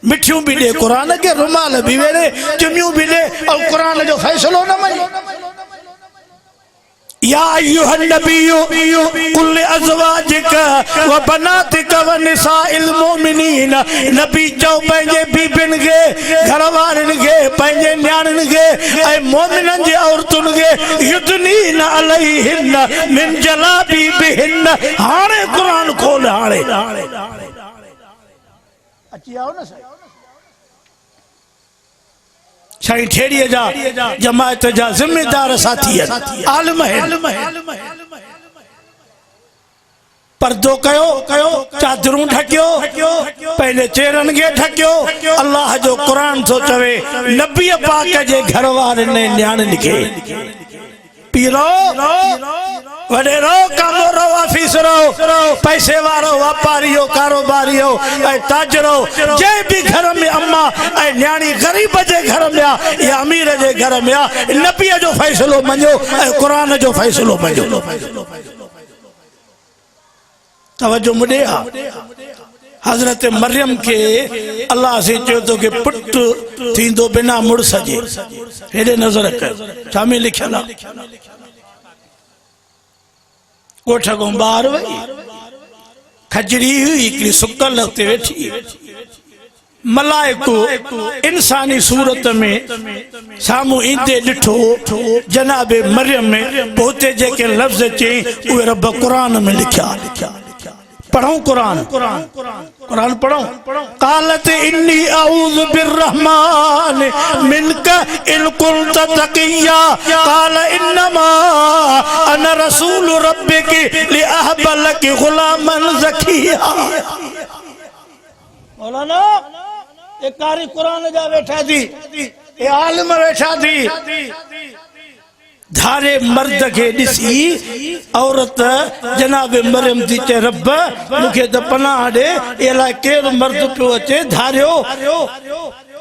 मिठियों भी दे कुरान के रुमाल भी वेरे चुमियों भी दे और कुरान जो फैसलो न मञो या अय्युहन नबिय्यु कुल अज़वाजिका व बनातिका व निसाइल मोमिनीन नबी चो पंहिंजे बीबियुनि खे घरवारनि खे पंहिंजे न्याणियुनि खे ऐं मोमिननि जी औरतुनि खे युदनीन अलैहिन मिन जलाबीबिहिन हाणे क़ुरान खोल हाणे अची आओ न साईं ठेड़ीअ जा जमायत जा जिम्मेदार साथी आलिम पर्दो कयो चादरूं ढकियो पहले चेहरनि खे ढकियो अल्लाह जो कुरान थो चवे नबी पाक जे घर वारनि न्याणियुनि खे पीरो वडेरो कामोरो ऑफिसरो पैसे वारो व्यापारियो कारोबारियो ऐं ताजरो जे भी घर में अम्मा ऐं न्याणी गरीब जे घर में या अमीर जे घर में नबी जो फैसलो मञो ऐं कुरान जो फैसलो मञो तवज्जो मुडे हजरत मरियम के अल्लाह से चयो तो के पुट थींदो बिना मुड़स जे हेडे नजर कर छा में लिखियल कोठ को बाहर वही खजरी हुई हिकिड़ी सुकल ते वेठी मलाइको इंसानी सूरत में सामू ईंदे ॾिठो जनाबे मरियम में पोते जेके लफ्ज़ चई उहे रब कुरान में लिखिया पढ़ो कुरान पढ़ो कालत इन्नी अऊज़ु बिर्रहमान मिनका इन कुंत तकिया काल इन्नमा अना रसूल रब्बिकी लिअहब लकी गुलामन ज़किया मौलाना ये कारी कुरान जा बैठा थी ये आलिम बैठा थी धारे मर्द के दिसी औरत जनाब मरियम थी चे रब मुखे तो पनाह दे एला केर मर्द पियो अचे धारियो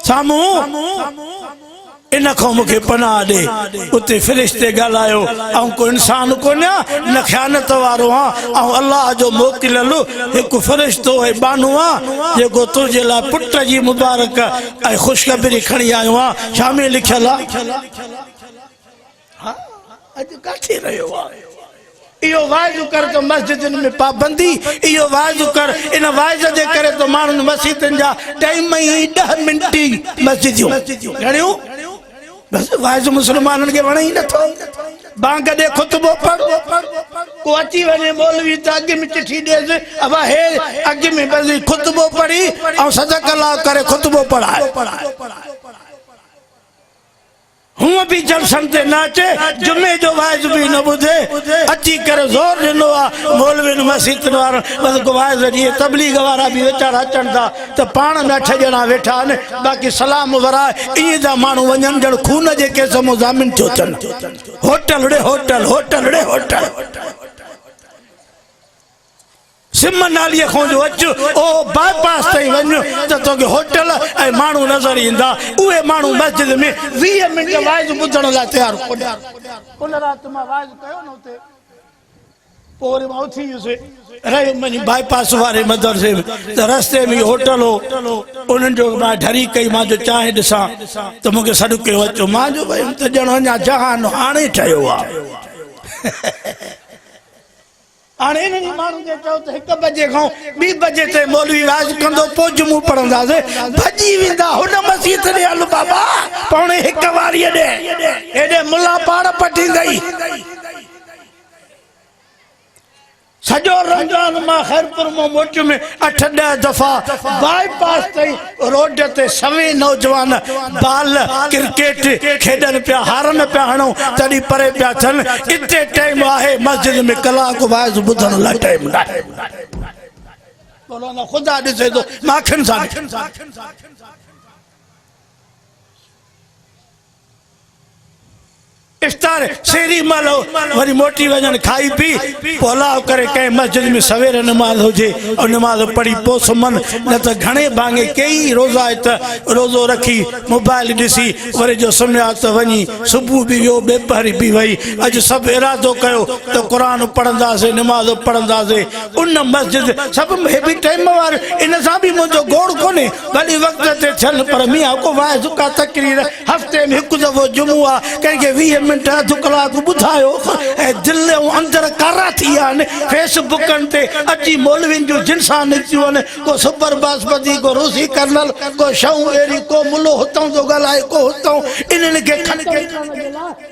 सामू इन को मुखे पनाह दे उते फरिश्ते ॻाल्हायो ऐं को इंसान कोन्हे न ख़यानत वारो आहे ऐं अल्लाह जो मोकिलियल हिकु फरिश्तो ऐं बानू आहे जेको तुंहिंजे लाइ पुट जी मुबारक ऐं ख़ुशख़बरी खणी आयो आहे छा में लिखियल आहे अज काथे रहियो आहे इहो वाइज़ कर तो मस्जिदनि में पाबंदी इहो वाइज़ कर इन वाइज़ जे करे तो माण्हुनि मस्जिदनि जा टाइम ई 10 मिंट मस्जिदियूं घणियूं बस वाइज़ मुसलमाननि खे वणे ई नथो बांग दे खुतबो पढ़ को अची वने मौलवी त अॻ में चिठी ॾेसि अब हे अॻ में बस खुतबो पढ़ी ऐं सदकला करे खुतबो पढ़ाए हुआ भी जलसन ते नाचे जुमे जो वाइज़ भी न बुझे अची करे जोर दिनो मौलवी मस्जिद वारा बस वाइज़ दिए तबलीग वारा भी वेचारा अचन था तो पान में 8 ॼणा वेठा ने बाकी सलाम वराए इन जा मानू वञन जण खून जे केस मुजामिन थियो चन होटल रे होटल सिमन नालीअ खां जो अच ओ बाईपास ताईं वञ त तोखे होटल ऐं माण्हू नज़र ईंदा उहे माण्हू मस्जिद में 20 मिंट वाइज़ ॿुधण लाइ तयार कोन्हे उन राति मां वाइज़ कयो न उते पोइ वरी मां उथी वियुसि रहियो मुंहिंजी बाईपास वारे मदरसे में त रस्ते में होटल हो उन्हनि जो मां ढरी कई मां जो चांहि ॾिसां त मूंखे सॾु कयो अचो मां जो भई त ॼण अञा जहान हाणे ठहियो आहे हाणे इन्हनि माण्हुनि खे चयो त 1 बजे खां 2 बजे ताईं मौलवी वाइज़ कंदो पोइ जुमो पढ़ंदासीं भॼी वेंदा हुन मस्जिद ॾे हल बाबा पौणे 1 वारीअ ॾे हेॾे मुला पाण पटींदई सजो रमजान मां खैरपुर में मोट में 8-10 दफा बाईपास तई रोड ते सवे नौजवान बाल क्रिकेट खेडन पे हारन पे हणो तड़ी परे पे थन इते टाइम आहे मस्जिद में कलाक वाइज बुधन ला टाइम ना बोलो ना खुदा दिसे तो माखन सा इफ्तार शेरी मालो वरी मोटी वजन खाई पी पोलाव करे कहीं मस्जिद में सवेरे नमाज हो जे और नमाज पढ़ी पोस मन न तो घणे भांगे कई रोजा रोजो रखी मोबाइल दिसी वरी जो सुम्या तो वनी सुबह भी वो बेपहरी भी वही अज सब इरादो कयो तो कुरान पढ़ंदा से नमाज पढ़ंदा से उन मस्जिद सब भी टाइम वार इन सा भी मुझो गोड़ कोने भली वक्त ते छन पर मियां को वाज का तकरीर हफ्ते में एक दफो जुमुआ कहीं 20 मिनट अधु कलाक बुधायो ए दिल अंदर कारा थी आने फेसबुक ते अची मौलविन जो जिनसा निकतियो ने को सुपर बासमती को रूसी कर्नल को शऊ एरी को मुलो होतों जो गलाए को होतों इनन के खन के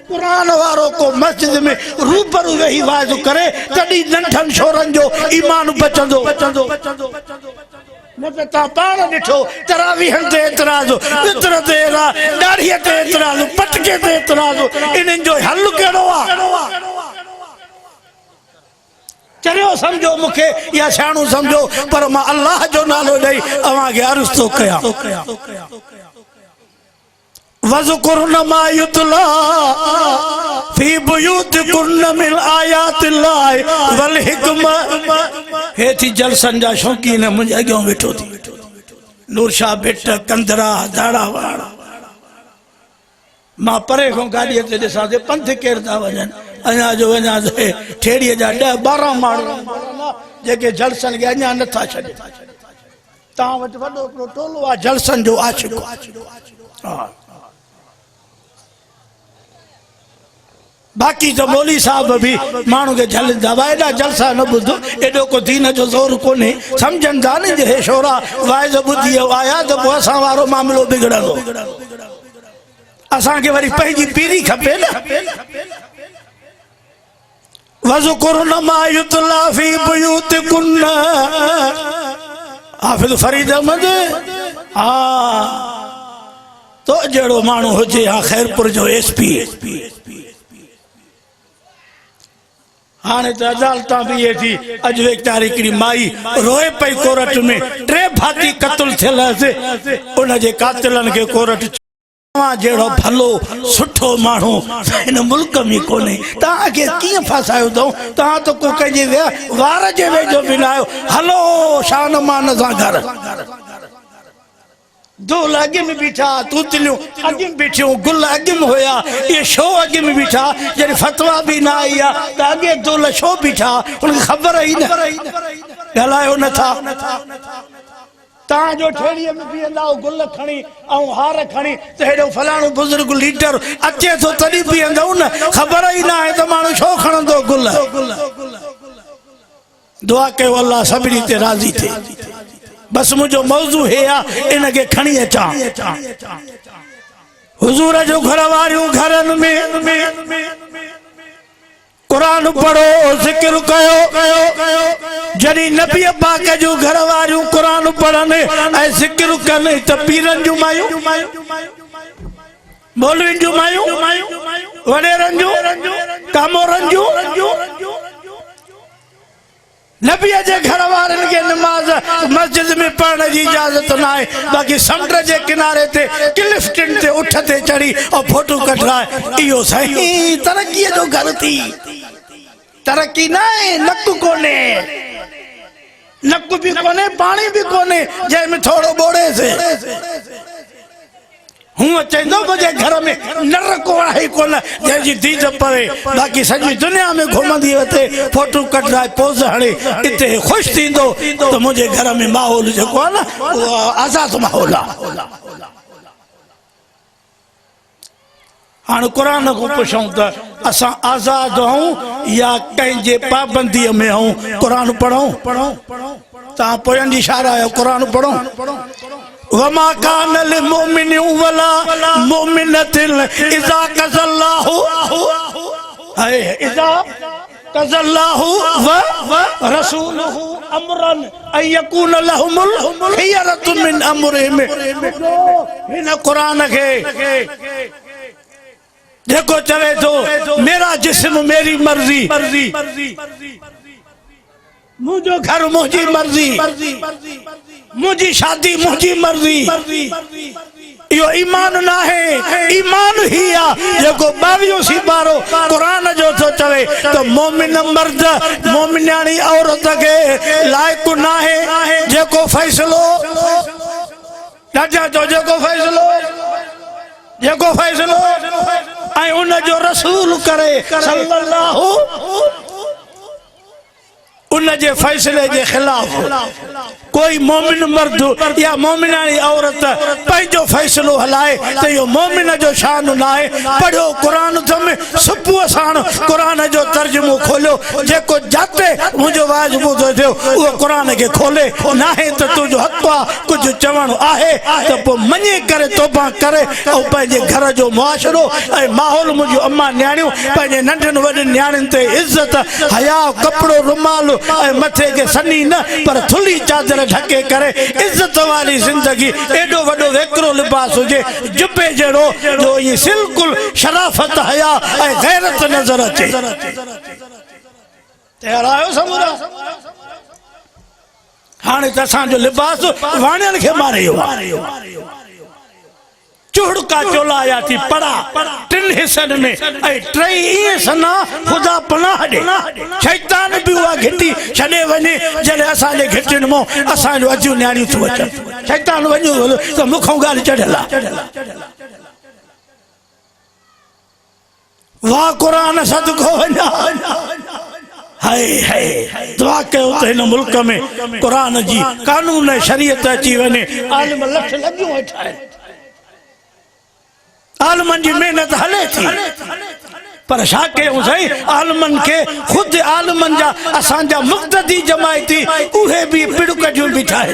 कुरान वारो को मस्जिद में रूबरू वही वाज करे तड़ी नंठन छोरन जो ईमान बचंदो न त ता पाण ॾिठो तरावीह ते एतिराज़ वितर ते ॾाढ़ीअ ते एतिराज़ पटके ते एतिराज़ इन्हनि जो हल कहिड़ो आहे चरियो समझो मूंखे या सियाणो समझो पर मां अल्लाह जो नालो ॾेई अव्हांखे अर्ज़ थो कयां वज़कुरन मा युतला फी बुयूतिकुन मिन आयातिल्लाहि वल हिकमा हेती जलसन जा शौकीन मुंहिंजे अॻियां वेठो थी नूर शाह भेट कंदरा दाड़ा वाड़ा मां परे खां गाॾीअ ते ॾिसां ते पंध केर था वञनि अञा जो वञा ठेड़ीअ जा 10-12 माण्हू जेके जलसन खे अञा नथा छॾनि तव्हां वटि वॾो हिकिड़ो टोलो आहे जलसन जो आशिक़ हा बाकी तो मौली साहब भी मानू के जल दवाएडा जलसा न बुधो एडो को दीन जो जोर कोने समझन जाने जे शोरा वाइज बुद्धि आया तो असा वारो मामलो बिगड़लो असा के वरी पंहिंजी पीरी खपे ना वज़कुरन मा युतला फी बुयूतिकुन हाफिज फरीद अहमद तो जड़ो मानू होजे हा खैरपुर जो एसपी हाँ तो अदालत भी ये थी अज एक तारीख की माई रोए पई कोर्ट में 3 भाती कत्ल थियल उन जे कातिलन के कोर्ट जेड़ो भलो सुठो मानू इन मुल्क में कोने ता के की फसायो दो ता तो को कजे वार जे वेजो बिनायो हलो शान मान सा घर दो अगे में बीठा तूतलियों अगे में बैठियों गुल अगे में होया ये शो अगे में बीठा जरी फतवा भी ना आया तो अगे दो शो बीठा उनकी खबर ही ना गलायो न था ता जो ठेड़ीअ में बीहंदा गुल खणी ऐं हार खणी तो हेडो फलाणो बुजुर्ग लीडर अचे तो तड़ी बीहंदा न खबर ही ना है तो मानू छो खणंदो गुल दुआ कयो अल्लाह सभिनी ते राज़ी थे बस मुझो मौजू है इन के खणी अचा हुजूर जो घर वारियों घरन में कुरान पढ़ो जिक्र कयो जड़ी नबी पाक जो घर वारियों कुरान पढ़ने ऐ जिक्र करने त पीरन जो मायूं मौलवी जो मायूं वडेरन जो कामोरन जो नबी जे घर वारन के नमाज मस्जिद में पढ़ने की इजाजत ना है बाकी समुद्र के किनारे ते क्लिफ्टन ते उठते चढ़ी और फोटो कटरा इो सही तरक्की जो घर थी तरक्की ना है नक कोने नक भी कोने पानी भी कोने जै में थोड़ो बोड़े से हूँ चेंदो मुझे घर में नरक आहे कोन जैसी दीद पवे बाकी सजी दुनिया में घुमंदी वते फोटो कटराए पोज हणे इते खुश थींदो तो मुझे घर में माहौल जो आहे न आजाद माहौल आहे हाँ कुरान को पुछूं तो असा आजाद हूँ या कंहिंजे पाबंदी में हूँ कुरान पढ़ूं तव्हां पोयंदी इशारा आयो कुरान पढ़ूं वमा कान लिलमुमिन वला मुमिनतिन इज़ा कज़ल्लाहु इज़ा कज़ल्लाहु व रसूलुहु अमरन अयकून लहुमुल खियरतु मिन अमरिहिम। हिन कुरान खे जेको चवे तो मेरा जिस्म मेरी मर्जी, मुझो घर मुझी मर्जी, मुझी शादी मुझी मर्जी। यो ईमान ना है, ईमान ही आ जेको 22 सिपारो कुरान जो तो चवे तो मोमिन मर्द मोमिनानी औरत के लायक ना है जेको फैसलो राजा जो जेको फैसलो ऐं उन जो रसूल करे सल्लल्लाहु उन जे फैसले के खिलाफ कोई मोमिन मर्द या मोमिनानी औरत पंहिंजो फैसलो हलाए तो यो मोमिन जो शान ना है। पढ़ो कुरान में सुबह साण कुरान जो तर्जुमो खोलो जेको जाते मुझो वाज बुधो थियो वो कुरान के खोले ना है तो तुझो हक आ कुछ चवण आहे तो पो मने करे तोबा करे और पंहिंजे घर जो मुआशरो ए माहौल मुझो अम्मा न्याणियों पंहिंजे नंढन वडन न्याणिन ते इज्जत हया कपड़ो रुमाल मथे के सनी न पर थुली चादर ढके करे इज्जत वाली जिंदगी एडो वडो वेकरो लिबास हुजे जुबे जड़ो जो ये बिल्कुल शराफत हया ए गैरत नजर अचे। तैयार आयो समूरा हाने त असां जो लिबास वाणियन के मारियो चुड़का चोला आया थी पड़ा 3 हिस्सन में ऐ 3 सना खुदा पनाह दे शैतान भी हुआ घिटी छने वने जले असा ने घिटन मो असा जो अजू न्याणी थो अच शैतान वणो तो मुखों गाल चढ़ला वाह कुरान सदको वना हाय हाय दुआ कयो त हिन मुल्क में कुरान जी कानून शरीयत अची वने आलिम लख लगियो ठाए आलमन की मेहनत हले थी पर छा कयूं सही आलमन के खुद आलमन जा असांजा मुक्तदी जमायती उहे भी पिड़क जो बीठा है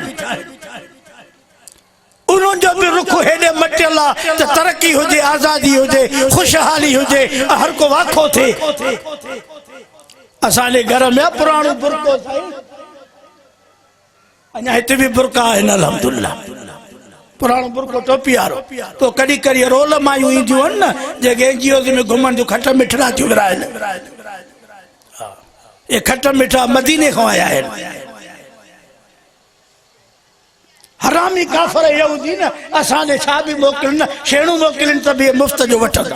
उन्होंने जो भी रुख हेडे मटियला तो तरक्की हुजे आजादी हुजे खुशहाली हुजे हर को वाखो थे असांजे घर में पुराणो बुरको सही अञा हिते भी बुरका है अल्हम्दुलिल्लाह पुराणो बुरको टोपी वारो तो कड़ी कड़ी रोल मायूं ईंदियूं आहिनि न जेके एनजीओ में घुमण जो खट मिठड़ा थियूं विराइल ये खट मिठा मदीने खां आया आहिनि हरामी काफर यहूदी न असांजे छा बि मोकिलिन छेणूं मोकिलिन त बि मुफ़्त जो वठंदा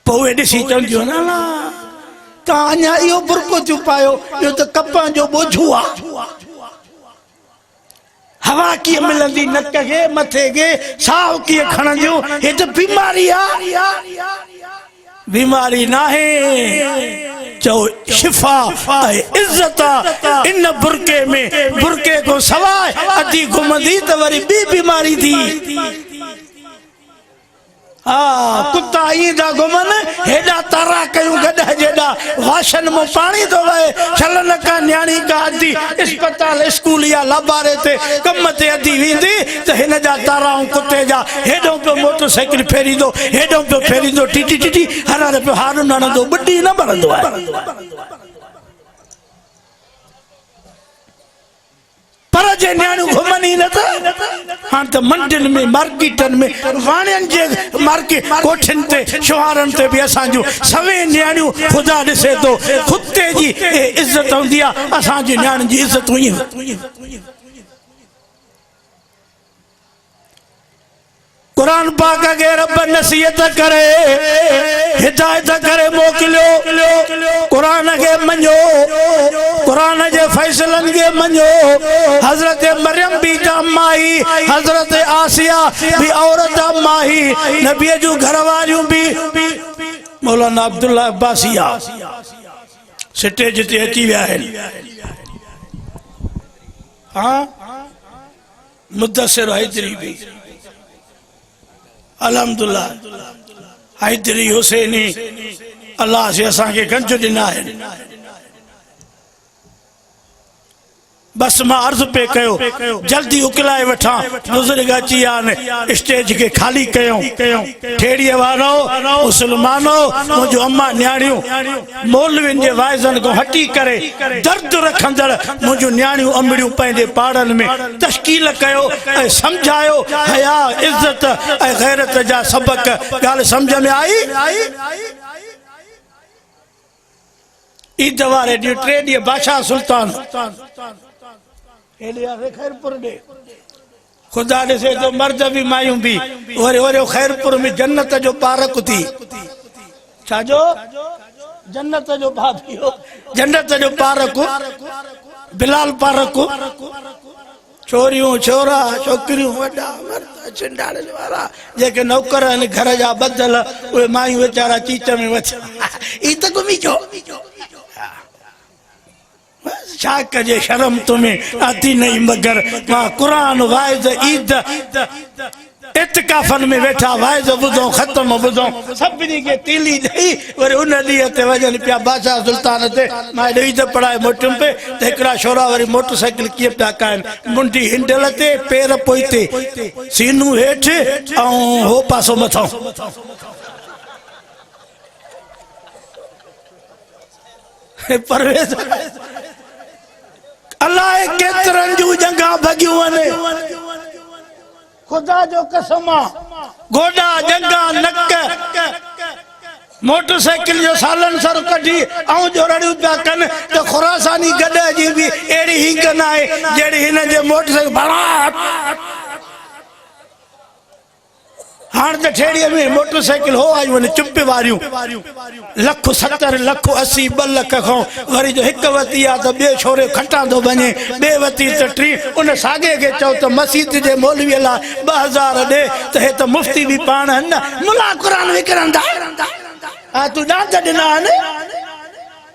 पोइ उहे ॾिसी चवंदियूं न तव्हां अञा इहो बुरको थियूं पायो इहो त कपां जो बोझो आहे हवा की मिलंदी नक के मथे के साव की खणंदियूं ये तो बीमारी आ बीमारी ना है चो शिफा इज्जत इन बुरके में बुरके को सवाए अधी घुमंदी तो वरी बी बीमारी थी हाँ कुत्ता ईंदा घुमन हेडा तारा कयूं गॾ जेडा वाशन में पानी तो वहे छलन का न्याणी का अधी अस्पताल स्कूल या लाबारे ते कम ते अधी वेंदी त हिन जा तारा कुत्ते जा हेडो पे मोटरसाइकिल फेरी दो हेडो पे फेरी दो टीटी टीटी हर पे हार न दो बड्डी न भरंदो है पर जे न्याणियूं घुमन ही न त हां त मंडिन में मार्केटन में वाणियन जे मार्केट कोठन ते शुहारन ते भी असां जो सवे न्याणियूं खुदा ॾिसे तो कुत्ते जी इज्जत हुंदी आ असां जी न्याणियुनि जी इज्जत हुई कुरान पाक के रब नसीहत करे हिदायत करे मोकिलियो कुरान के मञो कुरान जे फैसलन के मञो हजरत मरियम भी माई हजरत आसिया भी औरत माई नबी जो घर वालियूं भी मौलाना अब्दुल्ला अब्बासिया स्टेज ते अची विया आहिनि हाँ मुदस्सिर हैदरी भी अल्हम्दुलिल्लाह हैदरी हुसैनी अल्लाह से असा के गंज दिना है बस मां अर्ज पे कयो जल्दी उकलाए वठा बुजुर्ग अची आन स्टेज के खाली कयो ठेड़ीअ वारो मुसलमानो मुझो अम्मा न्याणियूं मौलविन जे वाइज़न को हटी करे दर्द रखंदड़ मुझो न्याणियूं अमड़ियूं पंहिंजे पाड़न में तश्कील कयो ऐं समझायो हया इज्जत ऐं गैरत जा सबक गाल समझ में आई ईद वारे ॾींहुं 3 ॾींहं बादशाह सुल्तान खैरपुर ॾे खुदा ॾिसे तो मर्द भी मायूं भी वरे खैरपुर में जन्नत जो पार्क थी छाजो जन्नत जो भाभियो जन्नत जो पार्क बिलाल पार्क छोरियूं छोरा छोकिरियूं वॾा मर्द चिंडाड़न वारा जेके नौकर आहिनि घर जा बदल उहे मायूं वीचारा चीच में वथिया ईद घुमी जो छा कजे शर्म तुम्हें आती नहीं मगर मां कुरान वाइज ईद इत्काफन में वेठा वाइज बुधो खत्म बुधो सभिनी के तीली ॾेई वरी उन ॾींहं ते वजन पिया बादशाह सुल्तान ते मां ईद पढ़ाए मोटुम पे त हिकिड़ा छोरा वरी मोटरसाइकिल कीअं पिया कनि मुंडी हिंडल ते पेर पोइते सीनू हेठि ऐं हो पासो मथां परवेज़ अल्लाह केतरन जूं जंगा भगियूं आहिनि खुदा जो कसम गोडा जंगा नक मोटरसाइकिल जो सालन सर कढी ऐं जोड़ियूं पिया कनि त खुरासानी गॾ जी बि अहिड़ी हींग न आहे जहिड़ी हिन जे मोटरसाइकिल भड़ा हाण त ठेड़ीअ में मोटरसाइकिल हो आयूं आहिनि चुप वारियूं $170 $180 2 लख खां वरी जो हिकु वती आहे त ॿिए छोरे खटांदो वञे ॿिए वती त 3 उन साॻे खे चओ त मस्जिद जे मौलवीअ लाइ 2000 ॾे त हे त मुफ़्ती बि पाण आहिनि न मुला क़ुरान विकिणंदा हा तूं ॾांद ॾिना आहिनि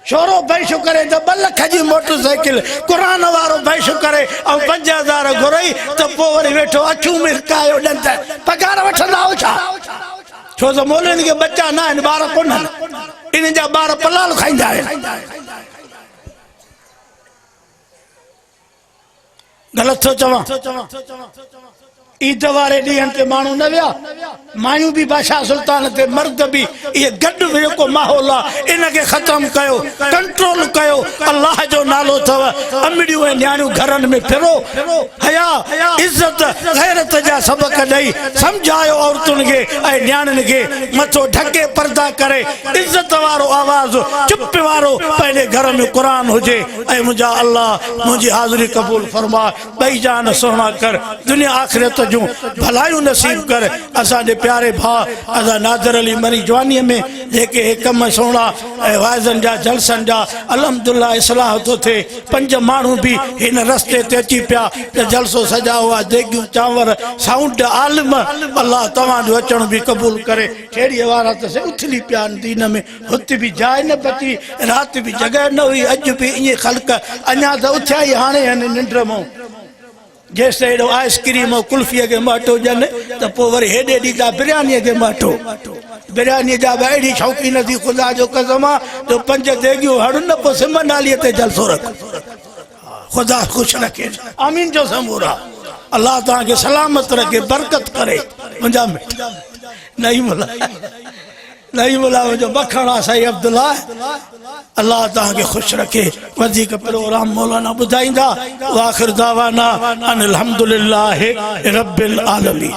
छोरो पैसो करे त 2 लख जी मोटरसाइकिल कुरान वारो पैसो करे ऐं 5000 घुरई त पोइ वरी वेठो अखियूं में कायो ॾंद पगार वठंदा हो छा छो त मौलनि खे बच्चा न आहिनि ॿार कोन्हनि इन जा ॿार पलाल खाईंदा आहिनि ग़लति थो चवां ईद वारे ॾींहंनि ते माण्हू न विया मायूं बि बादशाह सुल्तान ते मर्द बि इहे गॾु जेको माहौल आहे इनखे ख़तमु कयो कंट्रोल कयो अलाह जो नालो अथव अमड़ियूं ऐं न्याणियूं घरनि में फिरो हया इज़त गैरत जा सबक ॾेई सम्झायो औरतुनि खे ऐं न्याणियुनि खे मथो ढके पर्दा करे इज़त वारो आवाज़ चुप वारो पंहिंजे घर में क़ुरान हुजे ऐं मुंहिंजा अलाह मुंहिंजी हाज़िरी क़बूल फरमा ॿई जान सुहिणा कर दुनिया आख़िरत जूं भलायूं नसीब कर असांजे प्यारे भाउ असां नादर अली मरी जवानीअ में जेके कम सुहिणा ऐं वाइज़नि जा जलसनि जा अल्हम्दुलिल्लाह इस्लाह थो थिए 5 माण्हू बि हिन रस्ते ते अची पिया त जलसो सजाओ आहे देगियूं चांवर साउंड आलिम अलाह तव्हांजो अचण बि क़बूल करे ठेड़ीअ वारा त से उथली पिया आहिनि दीन में हुते बि जाइ न बची राति बि जॻह न हुई अॼु बि ईअं ख़ल्क़ अञा त उथिया ई हाणे आहिनि निंड मां जेसि एॾो आइस्क्रीम ऐं कुल्फीअ खे माटो ॾियनि त पोइ वरी हेॾे ॾींदा बिरयानीअ खे माटो बिरयानीअ जा बि अहिड़ी शौक़ीन थी ख़ुदा जो कसम आहे जो 5 देगियूं हड़ न पोइ सिम नालीअ ते जलसो रख ख़ुदा ख़ुशि रखे आमीन जो समूर आहे अलाह तव्हांखे सलामत रखे बरकत करे मुंहिंजा नहीं मुला जो बखण आहे साईं अब्दुल्ला अल्लाह तव्हांखे ख़ुशि रखे वधीक प्रोग्राम मौलाना ॿुधाईंदा आख़िर दावाना अनिल हम्दुलिल्लाहि रब्बिल आलमीन।